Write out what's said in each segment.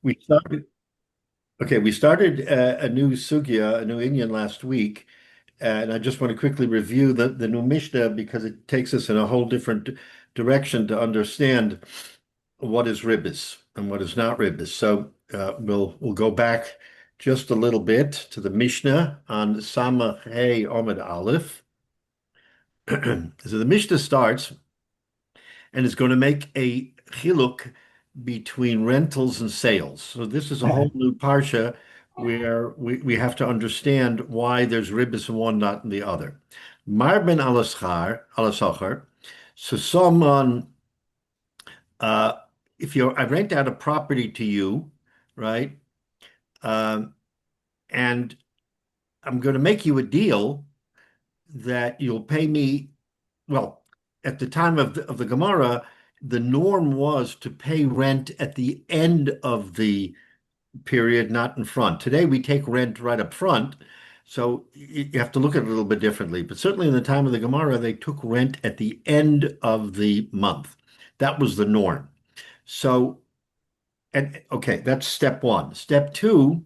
We started, we started a new sugya, a new Indian last week, and I just want to quickly review the new Mishnah because it takes us in a whole different direction to understand what is ribbis and what is not ribbis. So we'll go back just a little bit to the Mishnah on Samach Hey Omid Aleph. So the Mishnah starts and is going to make a chiluk between rentals and sales. So this is a whole new parsha where we have to understand why there's ribbis in one, not in the other. Marben alasachar. So someone, uh, if I rent out a property to you, right? Um, and I'm going to make you a deal that you'll pay me. Well, at the time of the Gemara, the norm was to pay rent at the end of the period, not in front. Today we take rent right up front, so you have to look at it a little bit differently. But certainly in the time of the Gemara, they took rent at the end of the month. That was the norm. So, and okay, that's step one. Step two,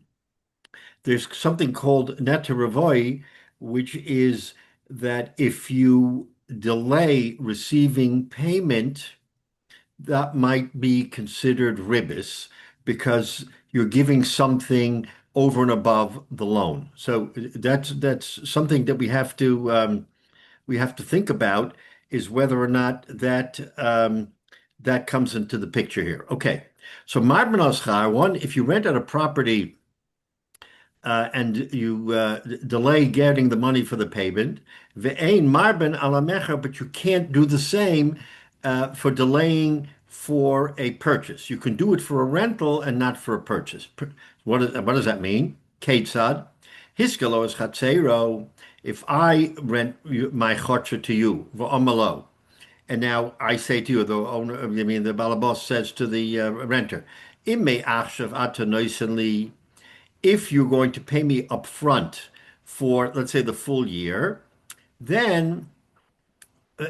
there's something called netaravoy, which is that if you delay receiving payment, that might be considered ribbis because you're giving something over and above the loan. So that's something that we have to think about is whether or not that comes into the picture here. Okay, so Marban Oschar, one, if you rent out a property and you delay getting the money for the payment. Ve'ein marben alamecha, but you can't do the same for delaying for a purchase. You can do it for a rental and not for a purchase. What does that mean? Ketzad. Hiskalo is chatzero. If I rent my chotcha to you, v'omalo, and now I say to you, the owner, I mean, the balabos says to the renter, Imme achshav ata noisenli, if you're going to pay me up front for, let's say, the full year, then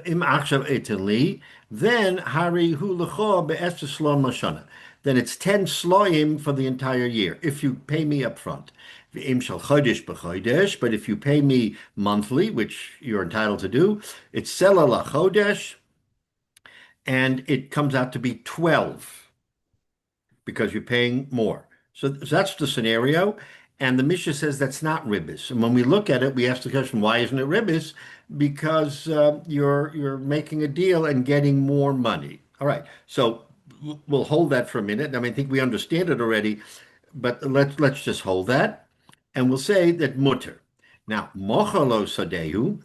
im achshav etenli, then hari hu lecho be'ester slom lashana. Then it's 10 sloim for the entire year if you pay me up front. V'im shal chodesh b'chodesh, but if you pay me monthly, which you're entitled to do, it's sela la chodesh, and it comes out to be 12 because you're paying more. So that's the scenario. And the Mishnah says that's not ribbis. And when we look at it, we ask the question, why isn't it ribbis? Because you're making a deal and getting more money. All right. So we'll hold that for a minute. I mean, I think we understand it already, but let's just hold that. And we'll say that mutter. Now, mochalo sadehu,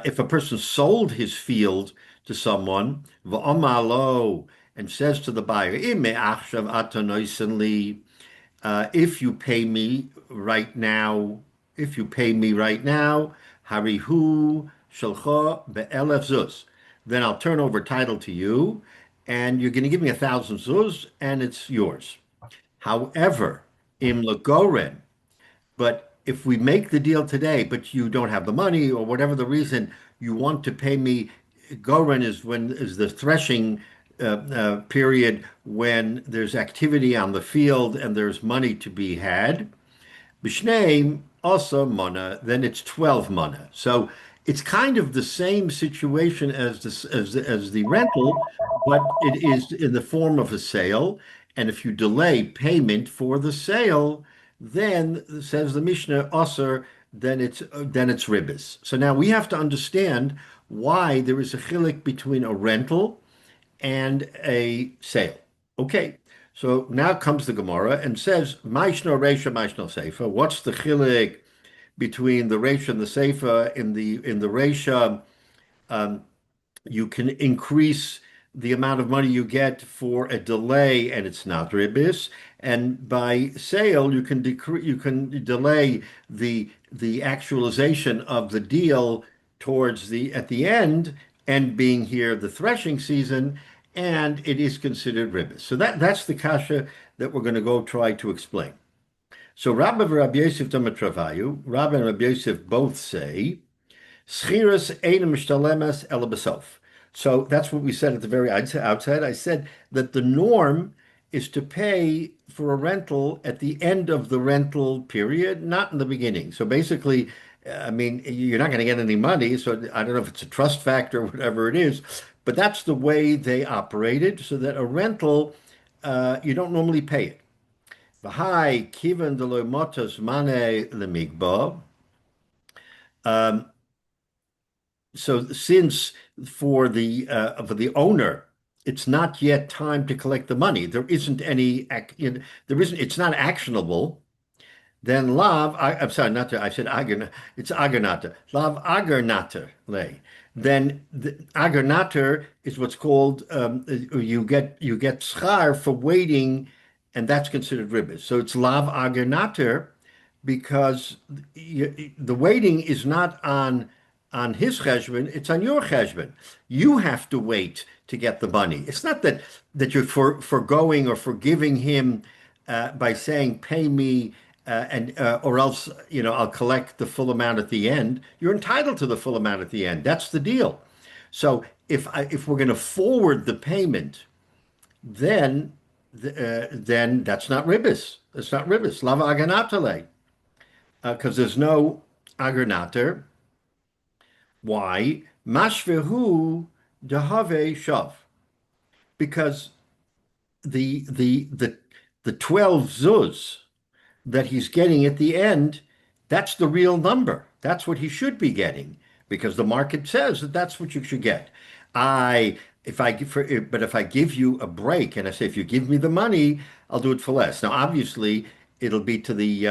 if a person sold his field to someone, v'omalo, and says to the buyer, if you pay me right now, if you pay me right now, harihu shalcha be'elef zuz, then I'll turn over title to you, and you're going to give me 1,000 zuz, and it's yours. However, im lagoren, but if we make the deal today, but you don't have the money or whatever the reason, you want to pay me, goren is the threshing period when there's activity on the field and there's money to be had. B'shnei also mana, then it's 12 mana. So it's kind of the same situation as the rental, but it is in the form of a sale. And if you delay payment for the sale, then says the Mishnah Osir, then it's ribbis. So now we have to understand why there is a chilik between a rental and a sale. Okay, so now comes the Gemara and says, Maishno Reisha, Maishno Seifa. What's the chilik between the Reisha and the Seifa? In the Reisha, you can increase the amount of money you get for a delay, and it's not ribis. And by sale, you can delay the actualization of the deal towards the at the end, and being here the threshing season, and it is considered ribis. So that's the kasha that we're going to go try to explain. So Rabbi and Rabbi Yosef Damatravayu, Rabbi and Rabbi Yosef both say, Schiras ein mishtalemes ela b'sof. So that's what we said at the very outset. I said that the norm is to pay for a rental at the end of the rental period, not in the beginning. So basically, I mean, you're not going to get any money. So I don't know if it's a trust factor or whatever it is, but that's the way they operated so that a rental, you don't normally pay it. V'hai kiven de lo motos mane lemigbo. So since for the owner, it's not yet time to collect the money. There isn't any, there isn't, it's not actionable. Then lav, I'm sorry, not to, I said agar, it's agarnata. Lav agarnata lay. Then the agarnater is what's called you get schar for waiting, and that's considered ribbis. So it's lav agarnater because the waiting is not on his cheshbon, it's on your cheshbon. You have to wait to get the money. It's not that you're foregoing or forgiving him by saying, "Pay me," and or else I'll collect the full amount at the end. You're entitled to the full amount at the end. That's the deal. So if we're going to forward the payment, then then that's not ribbis. It's not ribbis. Lava aganatale, because there's no agarnater. Why? Mashvehu dehave shav. Because the 12 zuz that he's getting at the end, that's the real number. That's what he should be getting because the market says that that's what you should get. I if I give for but if I give you a break and I say if you give me the money, I'll do it for less. Now, obviously, it'll be to the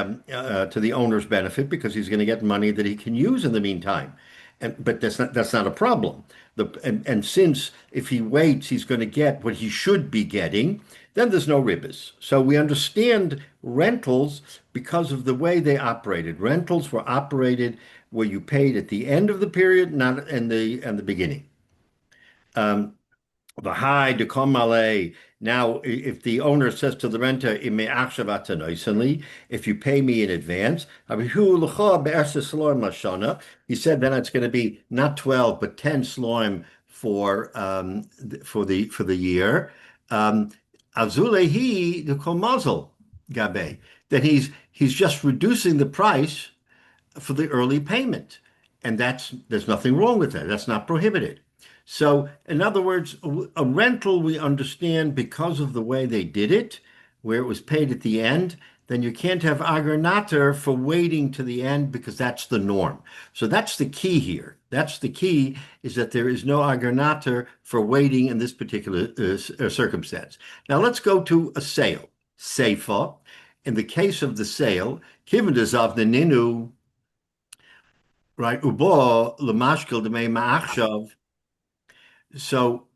owner's benefit because he's going to get money that he can use in the meantime. But that's not a problem. And since if he waits, he's going to get what he should be getting, then there's no ribbas. So we understand rentals because of the way they operated. Rentals were operated where you paid at the end of the period, not in the beginning. The high de komale. Now, if the owner says to the renter, if you pay me in advance, he said then it's going to be not 12 but 10 sloim for the year. Azulehi de komazel gabe. Then he's just reducing the price for the early payment. And there's nothing wrong with that. That's not prohibited. So, in other words, a rental we understand because of the way they did it, where it was paid at the end, then you can't have agarnater for waiting to the end because that's the norm. So that's the key here. That's the key is that there is no agarnater for waiting in this particular circumstance. Now let's go to a sale. Seifa. In the case of the sale, kiven de ninu, right? Ubo lemashkel demei ma'achshav. So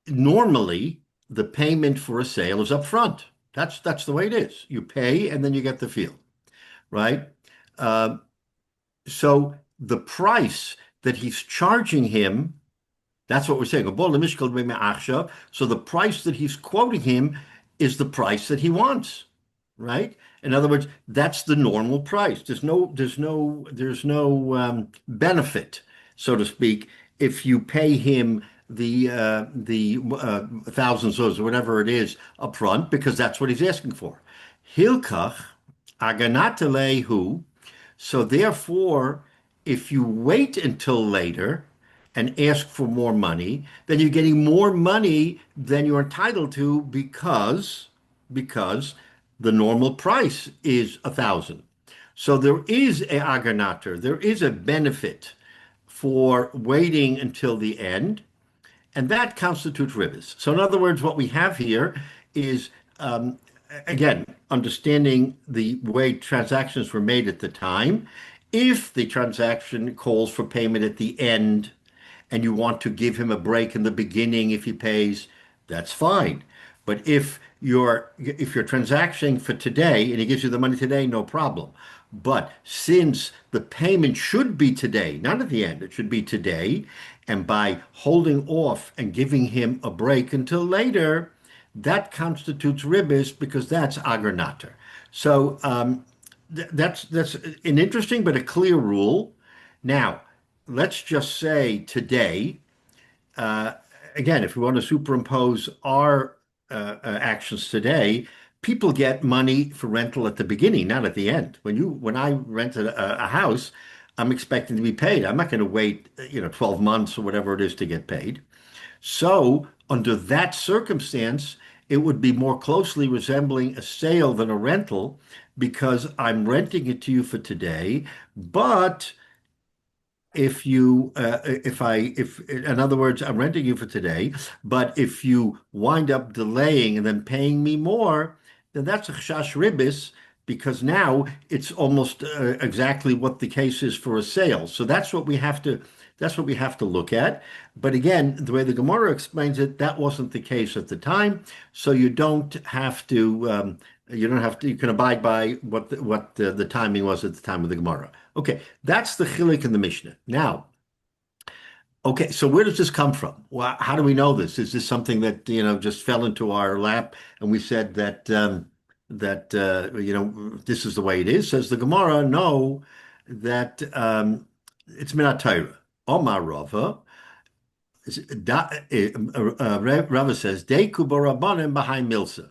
normally the payment for a sale is up front. That's the way it is. You pay and then you get the field, right? Uh, so the price that he's charging him, that's what we're saying. So the price that he's quoting him is the price that he wants, right? In other words, that's the normal price. There's no benefit, so to speak, if you pay him the thousands or whatever it is up front, because that's what he's asking for. Hilkach aganatalehu. So therefore, if you wait until later and ask for more money, then you're getting more money than you're entitled to because the normal price is 1,000. So there is a agarnater, there is a benefit for waiting until the end, and that constitutes ribbis. So in other words, what we have here is, again, understanding the way transactions were made at the time. If the transaction calls for payment at the end and you want to give him a break in the beginning if he pays, that's fine. But if you're transacting for today and he gives you the money today, no problem. But since the payment should be today, not at the end, it should be today, and by holding off and giving him a break until later, that constitutes ribbis because that's agarnater. So that's an interesting but a clear rule. Now, let's just say today, again, if we want to superimpose our actions today, people get money for rental at the beginning, not at the end. When I rent a house, I'm expecting to be paid. I'm not going to wait, 12 months or whatever it is to get paid. So, under that circumstance, it would be more closely resembling a sale than a rental because I'm renting it to you for today, but if in other words, I'm renting you for today, but if you wind up delaying and then paying me more, then that's a chash ribis because now it's almost exactly what the case is for a sale. So that's what we have to look at. But again, the way the Gemara explains it, that wasn't the case at the time. So you don't have to, you can abide by what the timing was at the time of the Gemara. Okay, that's the chilik in the Mishnah. Now, okay, so where does this come from? Well, how do we know this? Is this something that, just fell into our lap and we said that this is the way it is? Says the Gemara, no, that it's minat Torah. Omar Rava, Rava says, Deku barabanim behind milsa.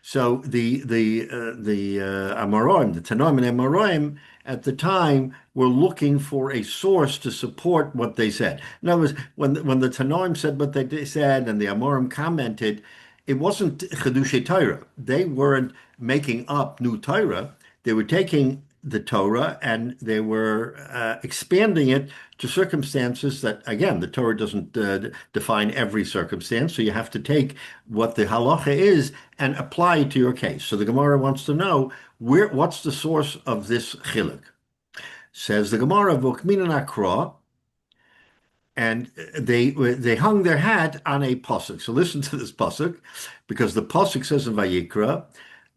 So the Amoraim, the Tanoim and Amoraim at the time were looking for a source to support what they said. In other words, when the Tanoim said what they said and the Amoraim commented, it wasn't Chedushay Torah. They weren't making up new Torah. They were taking the Torah and they were expanding it to circumstances that, again, the Torah doesn't define every circumstance. So you have to take what the halacha is and apply it to your case. So the Gemara wants to know what's the source of this chiluk. Says the Gemara, Vokminan Akra, and they hung their hat on a pasuk. So listen to this pasuk, because the pasuk says in Vayikra,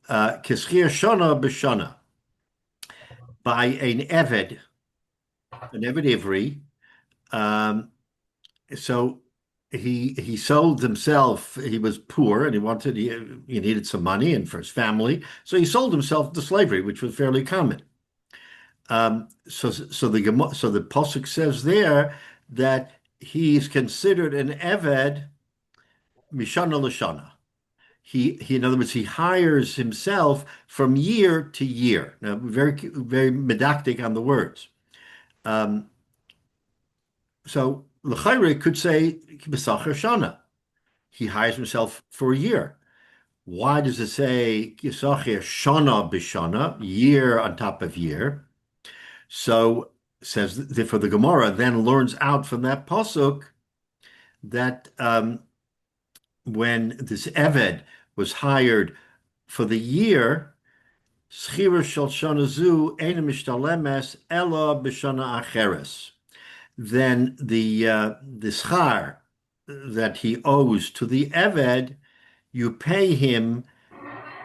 Kischir Shana B'Shana, by an Eved Ivri. So he sold himself. He was poor and he needed some money and for his family. So he sold himself to slavery, which was fairly common. So the pasuk says there that he's considered an Eved Mishana Lashana. He in other words, he hires himself from year to year. Now, very, very medactic on the words. So L'chayre could say B'sacher Shana. He hires himself for a year. Why does it say B'sacher Shana B'Shana, year on top of year? So says for the Gemara then learns out from that pasuk that when this Eved was hired for the year, Schira shel shana zu ein mishtalemes ela b'shana acheres. Then the schar that he owes to the Eved, you pay him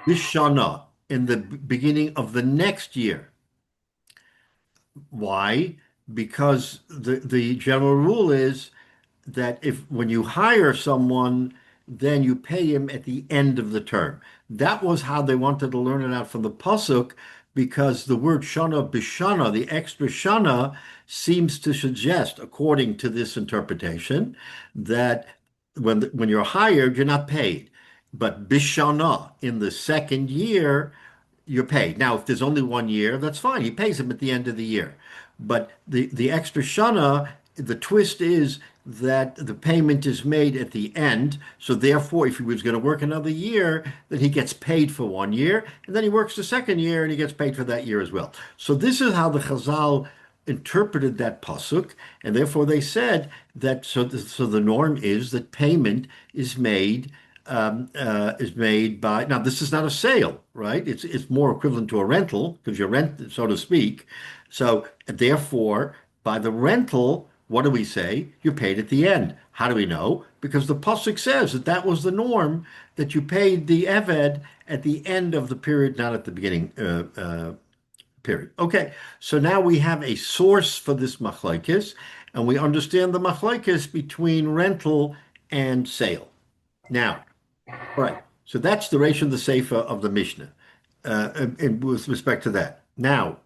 b'shana in the beginning of the next year. Why? Because the general rule is that when you hire someone, then you pay him at the end of the term. That was how they wanted to learn it out from the pasuk, because the word shana b'shana, the extra shana, seems to suggest, according to this interpretation, that when you're hired, you're not paid. But b'shana, in the second year, you're paid. Now, if there's only 1 year, that's fine. He pays him at the end of the year. But the extra shana, the twist is that the payment is made at the end. So therefore, if he was going to work another year, then he gets paid for 1 year, and then he works the second year and he gets paid for that year as well. So this is how the Chazal interpreted that pasuk, and therefore they said that so the norm is that payment is made by, now this is not a sale, right? It's more equivalent to a rental because you rent, so to speak. So therefore, by the rental, what do we say? You're paid at the end. How do we know? Because the pasuk says that was the norm, that you paid the Eved at the end of the period, not at the beginning period. Okay, so now we have a source for this machlokes, and we understand the machlokes between rental and sale. Now, all right, so that's the Reish and the Seifa of the Mishnah, with respect to that. Now,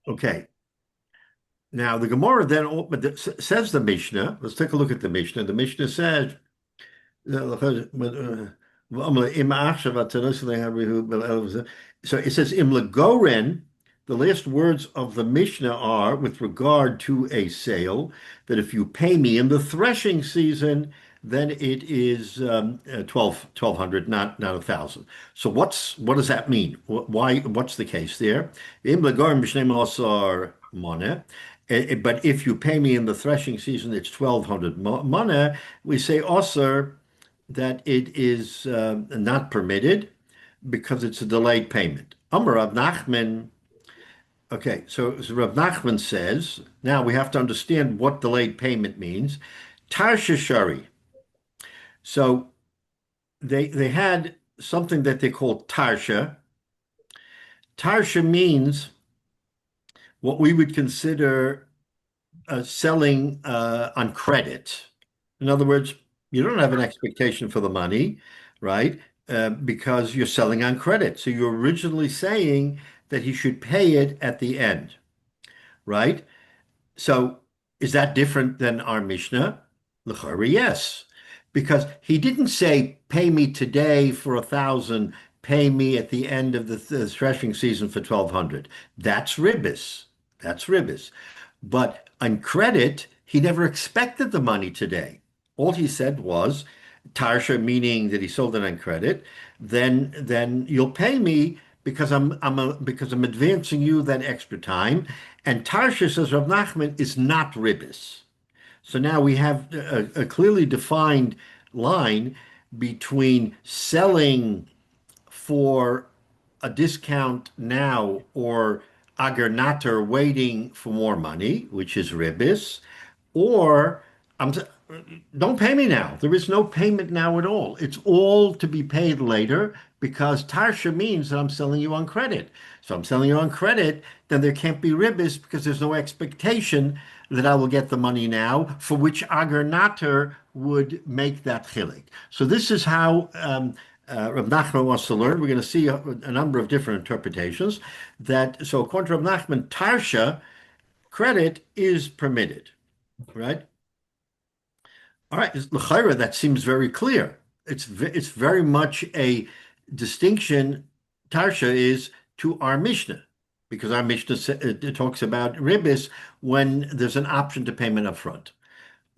okay. Now the Gemara then says the Mishnah. Let's take a look at the Mishnah. The Mishnah says, so it says Im Lagoren. The last words of the Mishnah are with regard to a sale that if you pay me in the threshing season, then it is 1,200, not 1,000. So what does that mean? Why? What's the case there? Im Lagoren b'shnei masar moneh. But if you pay me in the threshing season, it's 1,200 money. We say also that it is not permitted because it's a delayed payment. Amar Rav Nachman. Okay, so Rav Nachman says, now we have to understand what delayed payment means. Tarsha Shari. So they had something that they called Tarsha. Tarsha means what we would consider selling on credit. In other words, you don't have an expectation for the money, right? Because you're selling on credit. So you're originally saying that he should pay it at the end, right? So is that different than our Mishnah? L'chara, yes, because he didn't say pay me today for 1,000, pay me at the end of the threshing season for 1,200. That's ribis. That's ribis. But on credit, he never expected the money today. All he said was, Tarsha, meaning that he sold it on credit, then you'll pay me because because I'm advancing you that extra time. And Tarsha, says Rav Nachman, is not ribis. So now we have a clearly defined line between selling for a discount now or agernater waiting for more money, which is ribis, or I'm don't pay me now. There is no payment now at all. It's all to be paid later because tarsha means that I'm selling you on credit. So I'm selling you on credit, then there can't be ribis because there's no expectation that I will get the money now, for which agernater would make that chilik. So this is how Rav Nachman wants to learn. We're going to see a number of different interpretations. So according to Rav Nachman, tarsha, credit is permitted, right? All right, l'chayra, that seems very clear. It's very much a distinction. Tarsha is to our Mishnah because our Mishnah it talks about ribis when there's an option to payment up front.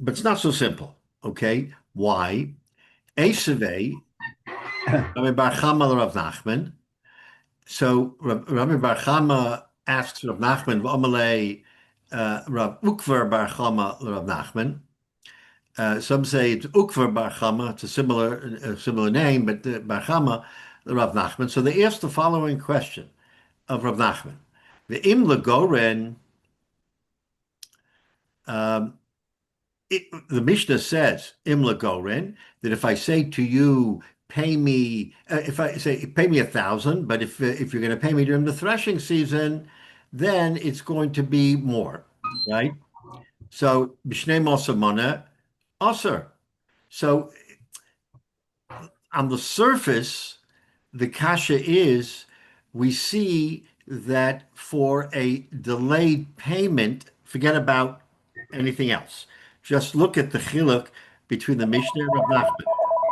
But it's not so simple. Okay, why? Esavei, Rabbi Bar Chama Rav Nachman. So Rabbi Bar Chama asks Rav Nachman, "V'amalei Rav Ukvar Bar Chama Rav Nachman." Some say it's Ukvar Bar Chama. It's a similar name, but Bar Chama Rav Nachman. So they asked the following question of Rav Nachman: "Ve'im legoren." Um, the Mishnah says, "Im legoren," that if I say to you, "Pay me," if I say, "Pay me 1,000," but if you're going to pay me during the threshing season, then it's going to be more, right? So b'shnei mosamana, aser. So on the surface, the kasha is we see that for a delayed payment, forget about anything else. Just look at the chiluk between the Mishnah and Rav Nachman.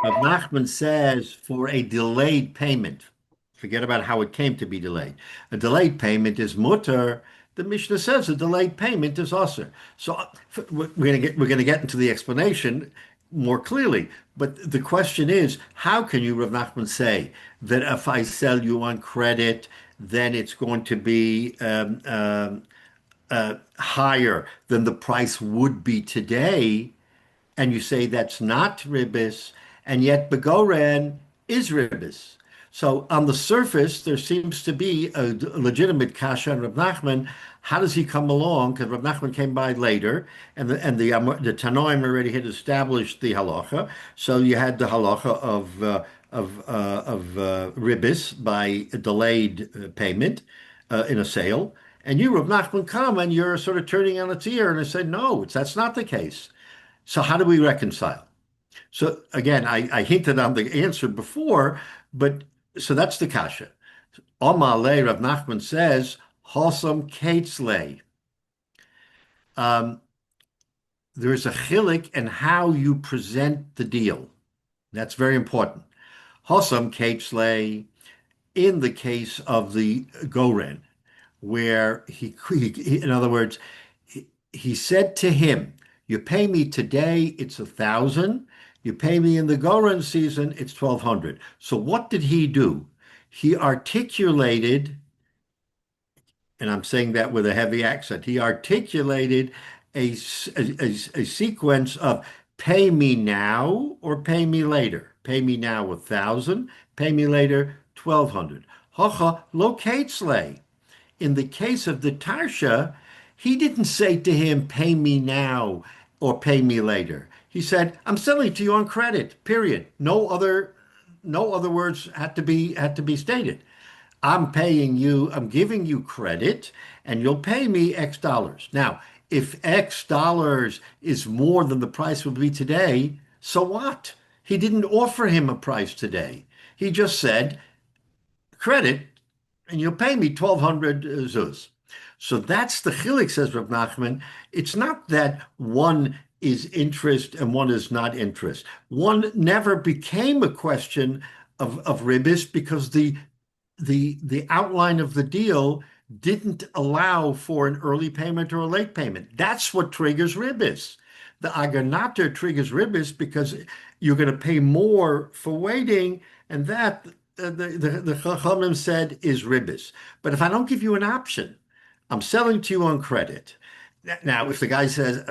Rav Nachman says for a delayed payment, forget about how it came to be delayed. A delayed payment is mutter. The Mishnah says a delayed payment is usher. So we're going to get into the explanation more clearly. But the question is, how can you, Rav Nachman, say that if I sell you on credit, then it's going to be higher than the price would be today? And you say that's not ribis, and yet begoren is ribis. So on the surface, there seems to be a legitimate kasha on Rav Nachman. How does he come along? Because Rav Nachman came by later, and the Tanoim already had established the halacha. So you had the halacha of ribis by a delayed payment in a sale. And you, Rav Nachman, come and you're sort of turning on its ear, and I said, no, that's not the case. So how do we reconcile? So again, I hinted on the answer before, but so that's the kasha. Omale, Rav Nachman says, Hosam Katesley. um, there's a chilik in how you present the deal. That's very important. Hossam Katesley, in the case of the Goren, where in other words, he said to him, "You pay me today, it's 1,000. You pay me in the Goren season, it's 1,200." So what did he do? He articulated, and I'm saying that with a heavy accent, he articulated a sequence of pay me now or pay me later. Pay me now 1,000, pay me later 1,200. Hocha locatesley. In the case of the Tarsha, he didn't say to him, pay me now or pay me later. He said, I'm selling to you on credit, period. No other words had to be stated. I'm paying you, I'm giving you credit, and you'll pay me X dollars. Now, if X dollars is more than the price would be today, so what? He didn't offer him a price today. He just said, credit, and you'll pay me 1,200 zuz. So that's the chilik, says Rav Nachman. It's not that one is interest and one is not interest. One never became a question of ribis because the outline of the deal didn't allow for an early payment or a late payment. That's what triggers ribis. The aganater triggers ribis because you're going to pay more for waiting, and that the Chachamim said is ribis. But if I don't give you an option, I'm selling to you on credit. Now, if the guy says,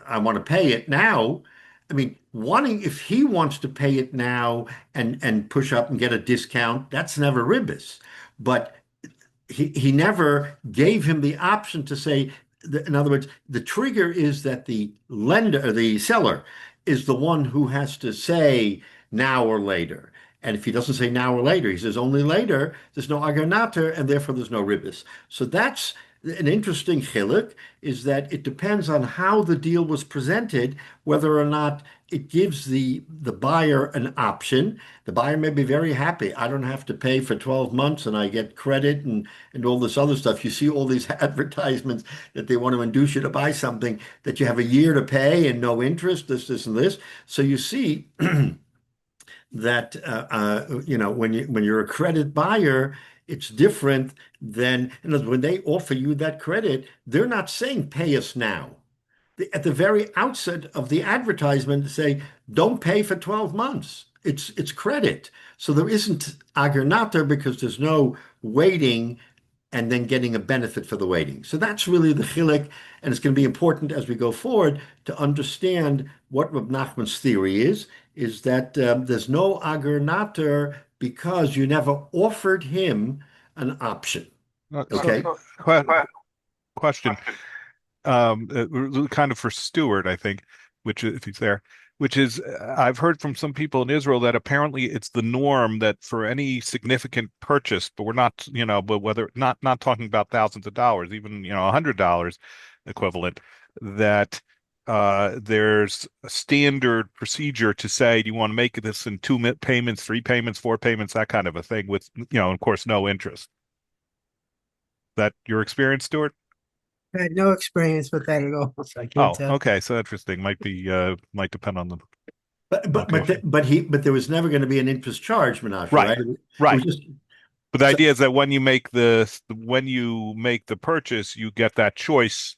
I want to pay it now, I mean, wanting if he wants to pay it now and push up and get a discount, that's never ribis. But he never gave him the option to say, in other words, the trigger is that the lender or the seller is the one who has to say now or later. And if he doesn't say now or later, he says only later, there's no aganater, and therefore there's no ribis. So that's an interesting chiluk, is that it depends on how the deal was presented, whether or not it gives the buyer an option. The buyer may be very happy. I don't have to pay for 12 months and I get credit and all this other stuff. You see all these advertisements that they want to induce you to buy something that you have a year to pay and no interest, this, and this. So you see that when you're a credit buyer, it's different than, in other words, when they offer you that credit, they're not saying pay us now. At the very outset of the advertisement, say don't pay for 12 months. It's credit. So there isn't agernata because there's no waiting and then getting a benefit for the waiting. So that's really the chilek, and it's going to be important as we go forward to understand what Reb Nachman's theory is that there's no agernata because you never offered him an option. Okay. Que- question, kind of for Stewart, I think, which if he's there, which is I've heard from some people in Israel that apparently it's the norm that for any significant purchase, but we're not, but whether not talking about thousands of dollars, even $100 equivalent, that there's a standard procedure to say, do you want to make this in payments, three payments, four payments, that kind of a thing, with of course, no interest. That your experience, Stuart? I had no experience with that at all, so I can't Oh, tell. okay. So interesting. Might depend on the But location. there was never going to be an interest charge, Menashe, Right, right? It was right. just But the so, idea is that when you make the purchase, you get that choice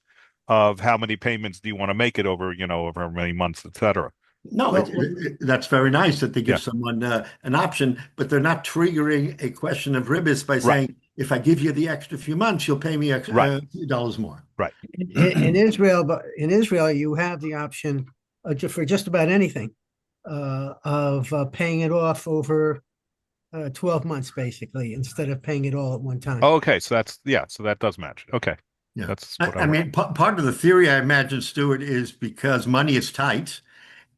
of how many payments do you want to make it over, over how many months, et cetera. no, Well, that's very nice that they give Yeah, someone an option, but they're not triggering a question of ribis by right, saying, if I give you the extra few months, you'll pay me right, a few dollars more. right. in Israel, but in Israel, you have the option for just about anything of paying it off over 12 months, basically, instead of paying it all at one time. Oh, okay. So that does match. Okay. Yeah. That's I, what I I want. mean, part of the theory, I imagine, Stuart, is because money is tight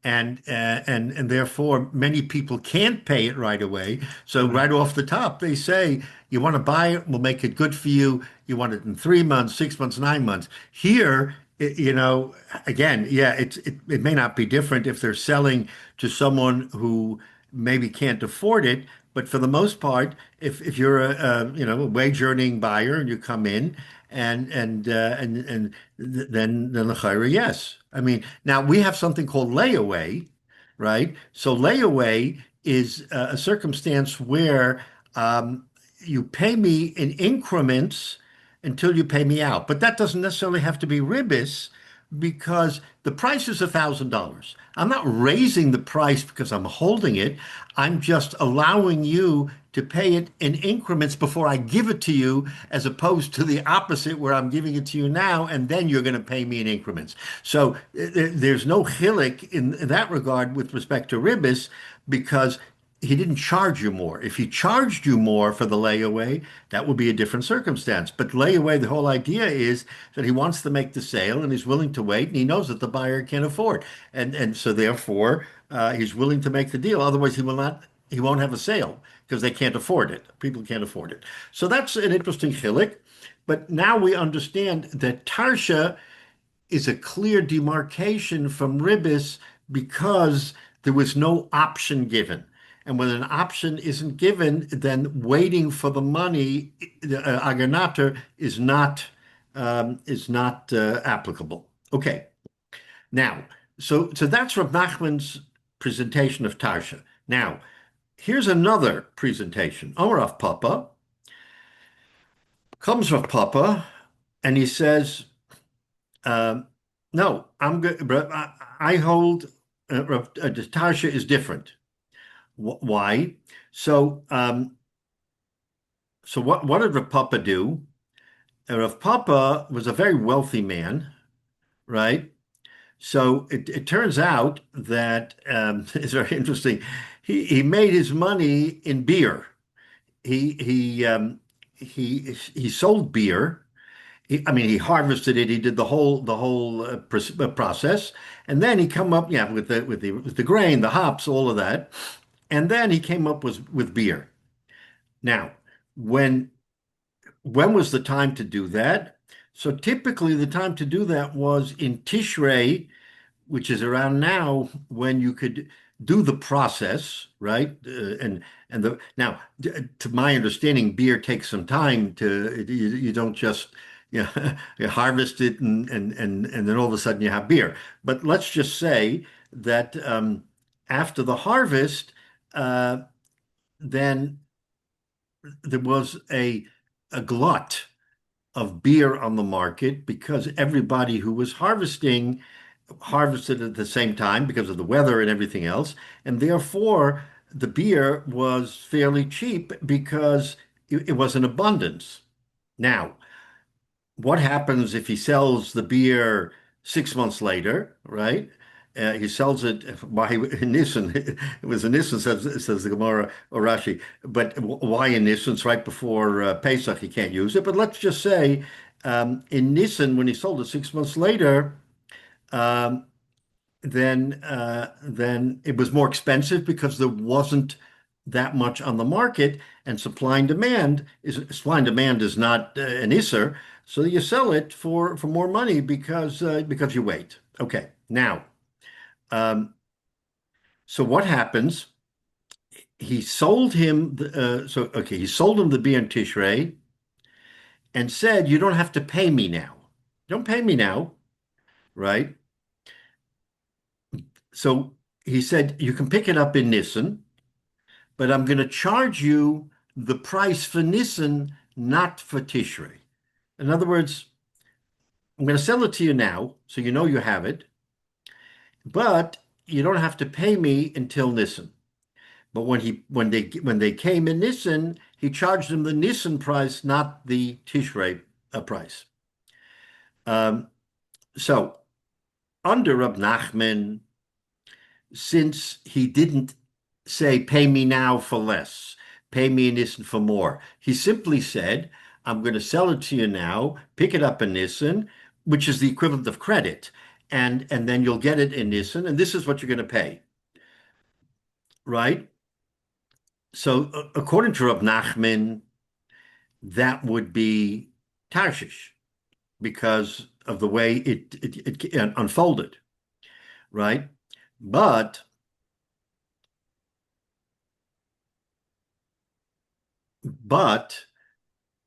and therefore many people can't pay it right away. So Right. right off the top, they say, you want to buy it, we'll make it good for you. You want it in 3 months, 6 months, 9 months. Here, again, yeah, it may not be different if they're selling to someone who maybe can't afford it. But for the most part, if you're a wage earning buyer and you come in then the chayra, yes. I mean, now we have something called layaway, right? So layaway is a circumstance where you pay me in increments until you pay me out. But that doesn't necessarily have to be ribis because the price is $1,000. I'm not raising the price because I'm holding it. I'm just allowing you to pay it in increments before I give it to you, as opposed to the opposite where I'm giving it to you now and then you're going to pay me in increments. So there's no chilik in that regard with respect to ribis because he didn't charge you more. If he charged you more for the layaway, that would be a different circumstance. But layaway, the whole idea is that he wants to make the sale and he's willing to wait, and he knows that the buyer can't afford, and so therefore he's willing to make the deal. Otherwise, he won't have a sale because they can't afford it. People can't afford it. So that's an interesting chilik. But now we understand that tarsha is a clear demarcation from ribis because there was no option given. And when an option isn't given, then waiting for the money, aganater, is not applicable. Okay. Now, so that's Rav Nachman's presentation of Tarsha. Now, here's another presentation. Rav Papa comes Rav Papa, and he says, "No, I'm good. I hold the Tarsha is different. Why? So, what did Rav Papa do? Rav Papa was a very wealthy man, right? So it turns out that it's very interesting. He made his money in beer. He he um, he sold beer. He harvested it. He did the whole process, and then he come up, yeah, with the grain, the hops, all of that, and then he came up with beer. Now, when when was the time to do that? So typically, the time to do that was in Tishrei, which is around now when you could do the process, right? And the now, to my understanding, beer takes some time to you don't just you harvest it and then all of a sudden you have beer. But let's just say that after the harvest, then there was a glut of beer on the market because everybody who was harvested at the same time because of the weather and everything else, and therefore the beer was fairly cheap because it was in abundance. Now, what happens if he sells the beer 6 months later, right? He sells it why in Nisan. It was in Nisan, says the Gemara or Rashi. But why in Nisan? It's right before Pesach. He can't use it. But let's just say in Nisan, when he sold it 6 months later, um, then it was more expensive because there wasn't that much on the market, and supply and demand is not an isser, so you sell it for more money because you wait. Okay, now, um, so what happens? He sold him he sold him the beer in Tishrei and said, "You don't have to pay me now. Don't pay me now, right?" So he said, "You can pick it up in Nisan, but I'm going to charge you the price for Nisan, not for Tishrei." In other words, I'm going to sell it to you now, so you know you have it, but you don't have to pay me until Nisan. But when they came in Nisan, he charged them the Nisan price, not the Tishrei price. So under Rab Nachman, since he didn't say, pay me now for less, pay me in Nisan for more, he simply said, I'm going to sell it to you now, pick it up in Nisan, which is the equivalent of credit, and then you'll get it in Nisan, and this is what you're going to pay, right? So according to Rab Nachman, that would be Tarshish because of the way it unfolded, right? But,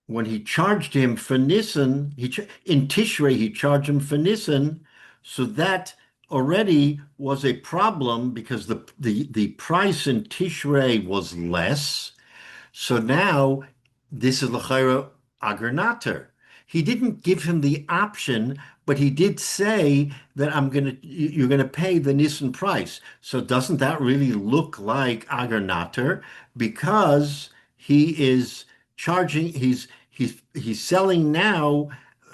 when he charged him for Nisan, in Tishrei he charged him for Nisan, so that already was a problem because the price in Tishrei was less. So now this is l'chayra agernater. He didn't give him the option, but he did say that you're gonna pay the Nisan price. So doesn't that really look like agernater? Because he is charging, he's selling now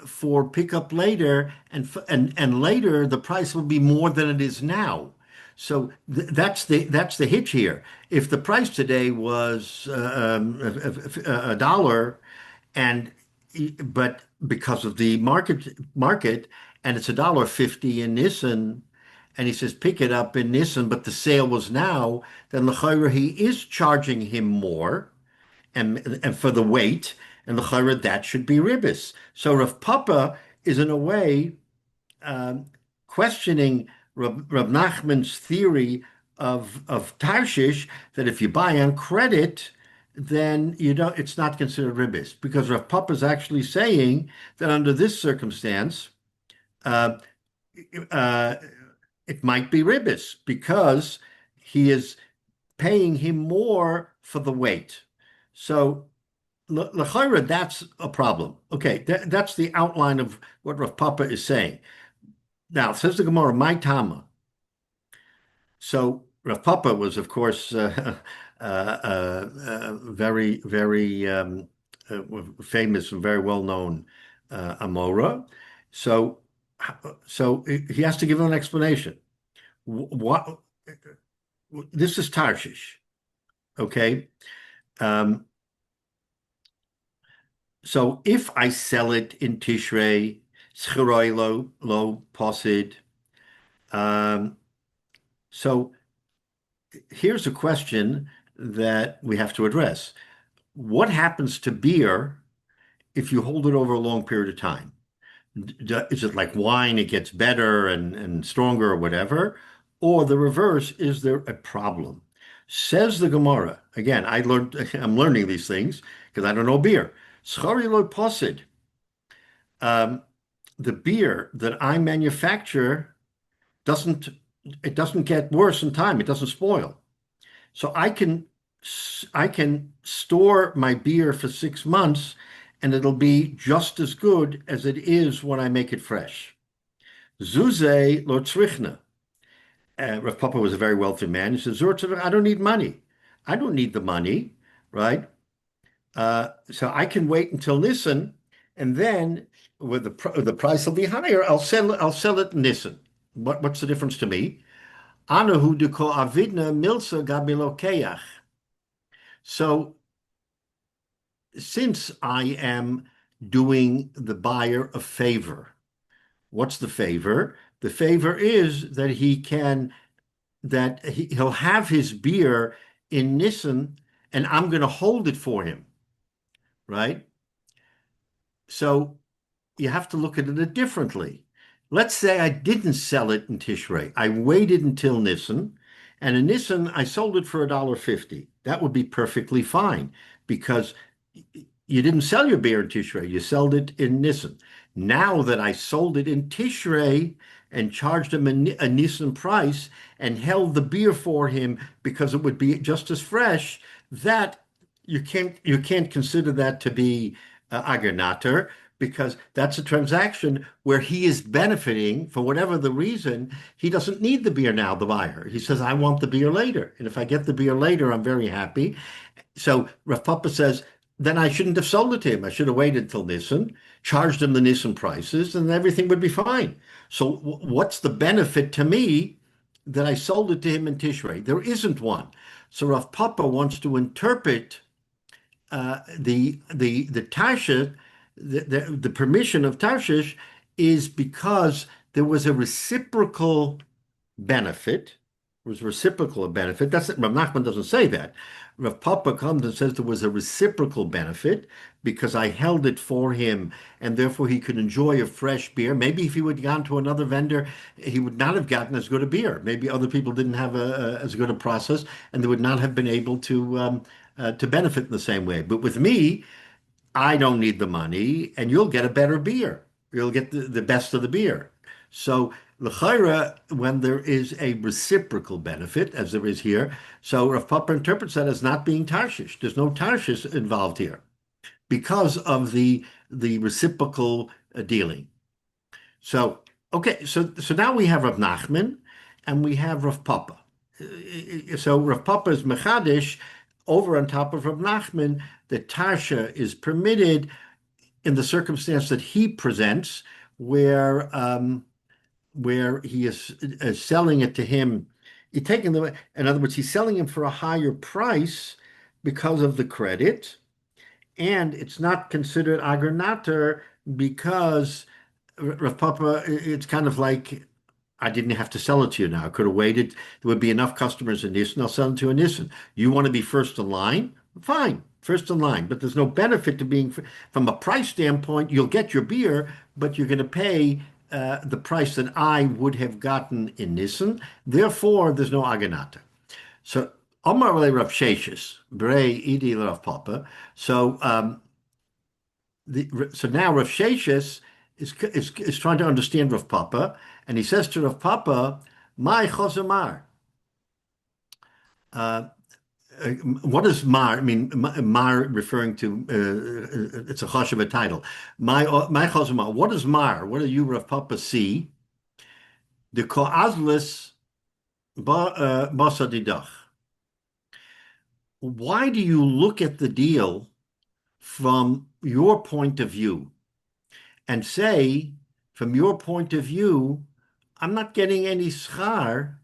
for pickup later, and later the price will be more than it is now. So that's the hitch here. If the price today was a dollar, and but because of the market, and it's $1.50 in Nissan, and he says pick it up in Nissan, but the sale was now, then l'chayra he is charging him more, and for the weight, and l'chayra that should be ribis. So Rav Papa is in a way questioning Rab Nachman's theory of Tarshish, that if you buy on credit, then you don't, it's not considered ribis, because Rav Papa is actually saying that under this circumstance, uh, uh, it might be ribis because he is paying him more for the weight. So l'chayra, that's a problem. Okay, that's the outline of what Rav Papa is saying. Now, says the Gemara, my Tama. So Rav Papa was, of course, very, very famous and very well known Amora. So, so he has to give an explanation. What this is Tarshish, okay? So if I sell it in Tishrei, Schiroi lo posid. So here's a question that we have to address. What happens to beer if you hold it over a long period of time? Is it like wine, it gets better and stronger or whatever? Or the reverse, is there a problem? Says the Gemara, again, I'm learning these things because I don't know beer. Schari lo posid. The beer that I manufacture doesn't get worse in time. It doesn't spoil. So I can store my beer for 6 months and it'll be just as good as it is when I make it fresh. Zuze lo tzrichna. Rav Papa was a very wealthy man. He says, I don't need money. I don't need the money, right? So I can wait until Nisan, and then with the price will be higher. I'll sell it Nisan. What's the difference to me? Anahu deko avidna milsa gabilokeach. So since I am doing the buyer a favor, what's the favor? The favor is that he'll have his beer in Nisan, and I'm going to hold it for him, right? So you have to look at it differently. Let's say I didn't sell it in Tishrei. I waited until Nisan, and in Nisan I sold it for $1.50. That would be perfectly fine because you didn't sell your beer in Tishrei. You sold it in Nisan. Now that I sold it in Tishrei and charged him a Nisan price and held the beer for him because it would be just as fresh, that you can't consider that to be agernater, because that's a transaction where he is benefiting for whatever the reason. He doesn't need the beer now, the buyer. He says, I want the beer later. And if I get the beer later, I'm very happy. So Rav Papa says, then I shouldn't have sold it to him. I should have waited till Nisan, charged him the Nisan prices, and everything would be fine. So what's the benefit to me that I sold it to him in Tishrei? There isn't one. So Rav Papa wants to interpret the Tarshish, the permission of Tarshish is because there was a reciprocal benefit. That's Rav Nachman doesn't say that. Rav Papa comes and says there was a reciprocal benefit because I held it for him, and therefore he could enjoy a fresh beer. Maybe if he would have gone to another vendor, he would not have gotten as good a beer. Maybe other people didn't have as good a process, and they would not have been able to benefit in the same way. But with me, I don't need the money, and you'll get a better beer. You'll get the best of the beer. So l'chayra, when there is a reciprocal benefit, as there is here, so Rav Papa interprets that as not being Tarshish. There's no Tarshish involved here because of the reciprocal dealing. So okay, so now we have Rav Nachman and we have Rav Papa. So Rav Papa is mechadish over on top of Rav Nachman that Tarsha is permitted in the circumstance that he presents, where he is selling it to him. He's taking the, in other words, he's selling him for a higher price because of the credit, and it's not considered agernater because Rav Papa, it's kind of like I didn't have to sell it to you now. I could have waited. There would be enough customers in Nissan. I'll sell it to a Nissan. You want to be first in line? Fine, first in line. But there's no benefit to being, from a price standpoint, you'll get your beer, but you're going to pay the price that I would have gotten in Nissan. Therefore, there's no aganata. So, Omar Rav Sheshes, Brei Idi Rav Papa. So, so now Rav Sheshes is trying to understand Rav Papa, and he says to Rav Papa, "My chozamar." What does mar? I mean, mar referring to it's a choshev title. My chozamar. What is mar? What do you, Rav Papa, see? The koazlis basadidach. Why do you look at the deal from your point of view and say, from your point of view, I'm not getting any schar.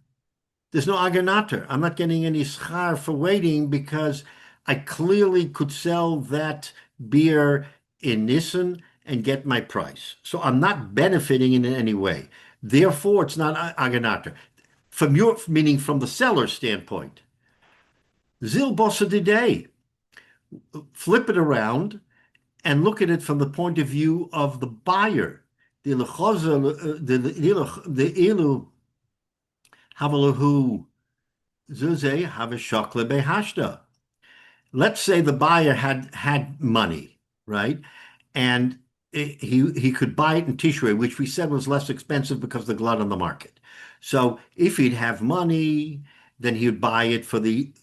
There's no aganater. I'm not getting any schar for waiting because I clearly could sell that beer in Nissen and get my price. So I'm not benefiting in any way. Therefore, it's not aganater. From your, meaning from the seller's standpoint. Zil bossa de day. Flip it around and look at it from the point of view of the buyer. The ilu havalahu zuze havashakle behashta. Let's say the buyer had money, right? And he could buy it in Tishrei, which we said was less expensive because of the glut on the market. So if he'd have money, then he would buy it for the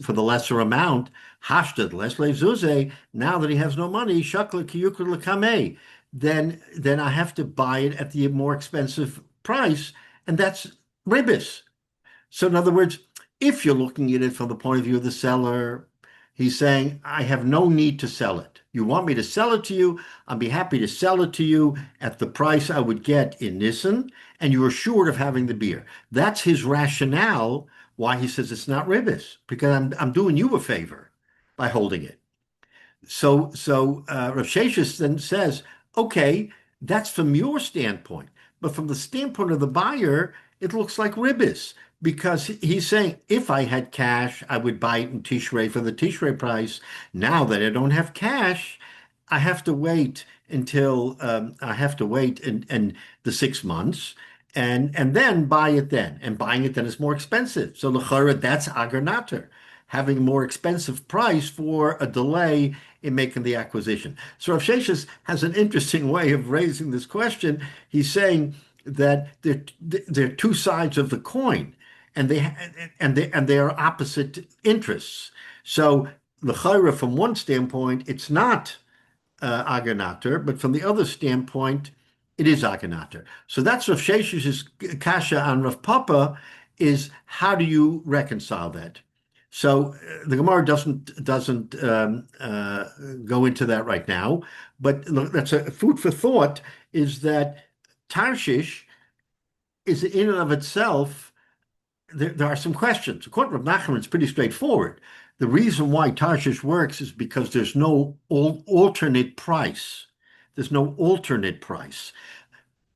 lesser amount. Hashtag lesle zuze. Now that he has no money, shakle kiyukul lekame. Then I have to buy it at the more expensive price, and that's ribis. So in other words, if you're looking at it from the point of view of the seller, he's saying, I have no need to sell it. You want me to sell it to you? I'd be happy to sell it to you at the price I would get in Nissen, and you're assured of having the beer. That's his rationale why he says it's not ribis, because I'm doing you a favor by holding it. So Rav Sheshes then says, okay, that's from your standpoint, but from the standpoint of the buyer, it looks like ribis, because he's saying, if I had cash, I would buy it in Tishrei for the Tishrei price. Now that I don't have cash, I have to wait until and the 6 months and then buy it then. And buying it then is more expensive. So l'chara, that's agernater, having a more expensive price for a delay in making the acquisition. So Rav Sheshes has an interesting way of raising this question. He's saying that they're two sides of the coin, and they are opposite interests. So l'chayra, from one standpoint, it's not agernater, but from the other standpoint, it is agernater. So that's Rav Shesh's kasha on Rav Papa, is how do you reconcile that? So the Gemara doesn't go into that right now, but that's a food for thought. Is that Tarshish is in and of itself, there are some questions. According to Rav Nachman, it's pretty straightforward. The reason why Tarshish works is because there's no alternate price. There's no alternate price.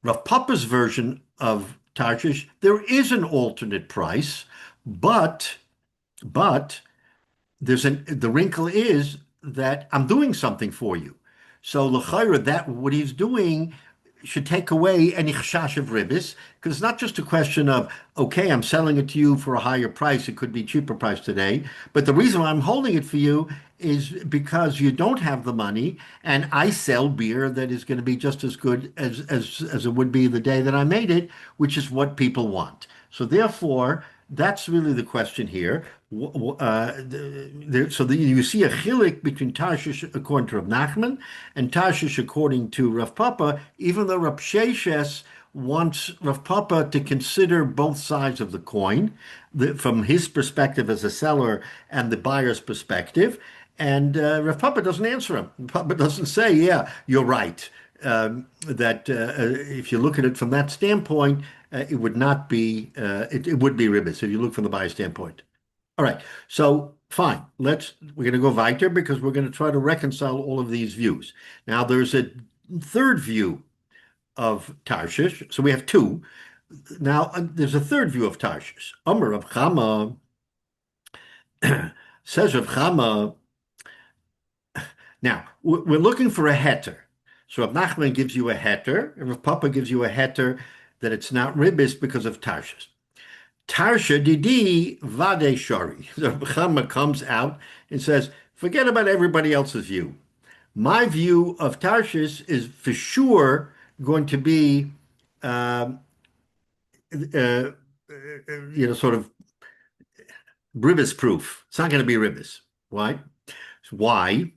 Rav Papa's version of Tarshish, there is an alternate price, but the wrinkle is that I'm doing something for you. So l'chayra, that what he's doing should take away any chashash of ribbis, because it's not just a question of, okay, I'm selling it to you for a higher price. It could be cheaper price today, but the reason why I'm holding it for you is because you don't have the money, and I sell beer that is going to be just as good as it would be the day that I made it, which is what people want. So therefore, that's really the question here. You see a chilik between Tarshish according to Rav Nachman and Tarshish according to Rav Papa, even though Rav Sheshes wants Rav Papa to consider both sides of the coin, from his perspective as a seller and the buyer's perspective. And Rav Papa doesn't answer him. Papa doesn't say, yeah, you're right. That if you look at it from that standpoint, it would not be, it would be ribbis if you look from the buyer standpoint. All right, so fine. We're going to go weiter because we're going to try to reconcile all of these views. Now, there's a third view of Tarshish. So we have two. Now, there's a third view of Tarshish. Amr of Chama says of Chama. Now, we're looking for a heter. So Rav Nachman gives you a heter, and Rav Papa gives you a heter that it's not ribbis because of Tarshish. Tarsha Didi Vade Shari. So Chama comes out and says, forget about everybody else's view. My view of Tarshish is for sure going to be, sort of ribbis proof. It's not going to be ribbis. Why? Why?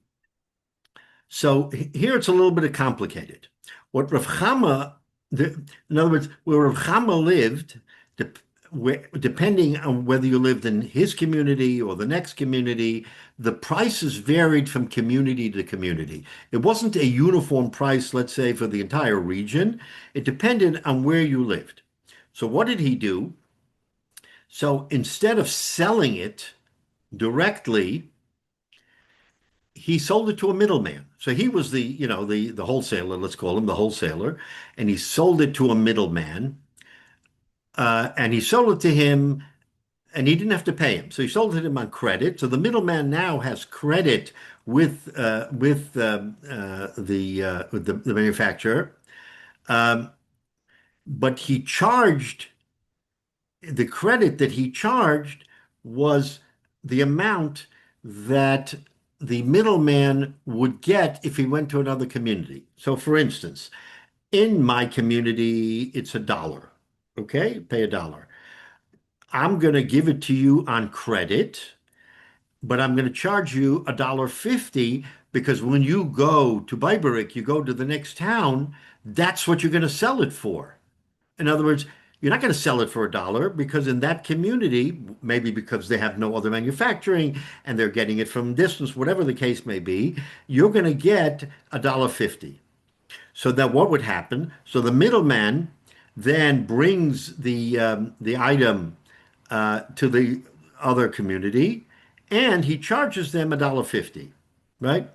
So here it's a little bit complicated. What Rav Chama, in other words, where Rav Chama lived, depending on whether you lived in his community or the next community, the prices varied from community to community. It wasn't a uniform price, let's say, for the entire region. It depended on where you lived. So what did he do? So instead of selling it directly, he sold it to a middleman. So he was the wholesaler, let's call him the wholesaler, and he sold it to a middleman. And he sold it to him, and he didn't have to pay him. So he sold it to him on credit. So the middleman now has credit with the manufacturer, but he charged the credit that he charged was the amount that the middleman would get if he went to another community. So, for instance, in my community, it's $1. Okay, pay $1. I'm going to give it to you on credit, but I'm going to charge you $1.50 because when you go to Biberik, you go to the next town, that's what you're going to sell it for. In other words, you're not going to sell it for $1 because in that community, maybe because they have no other manufacturing and they're getting it from distance, whatever the case may be, you're going to get $1.50. So that what would happen? So the middleman then brings the item to the other community, and he charges them $1.50, right?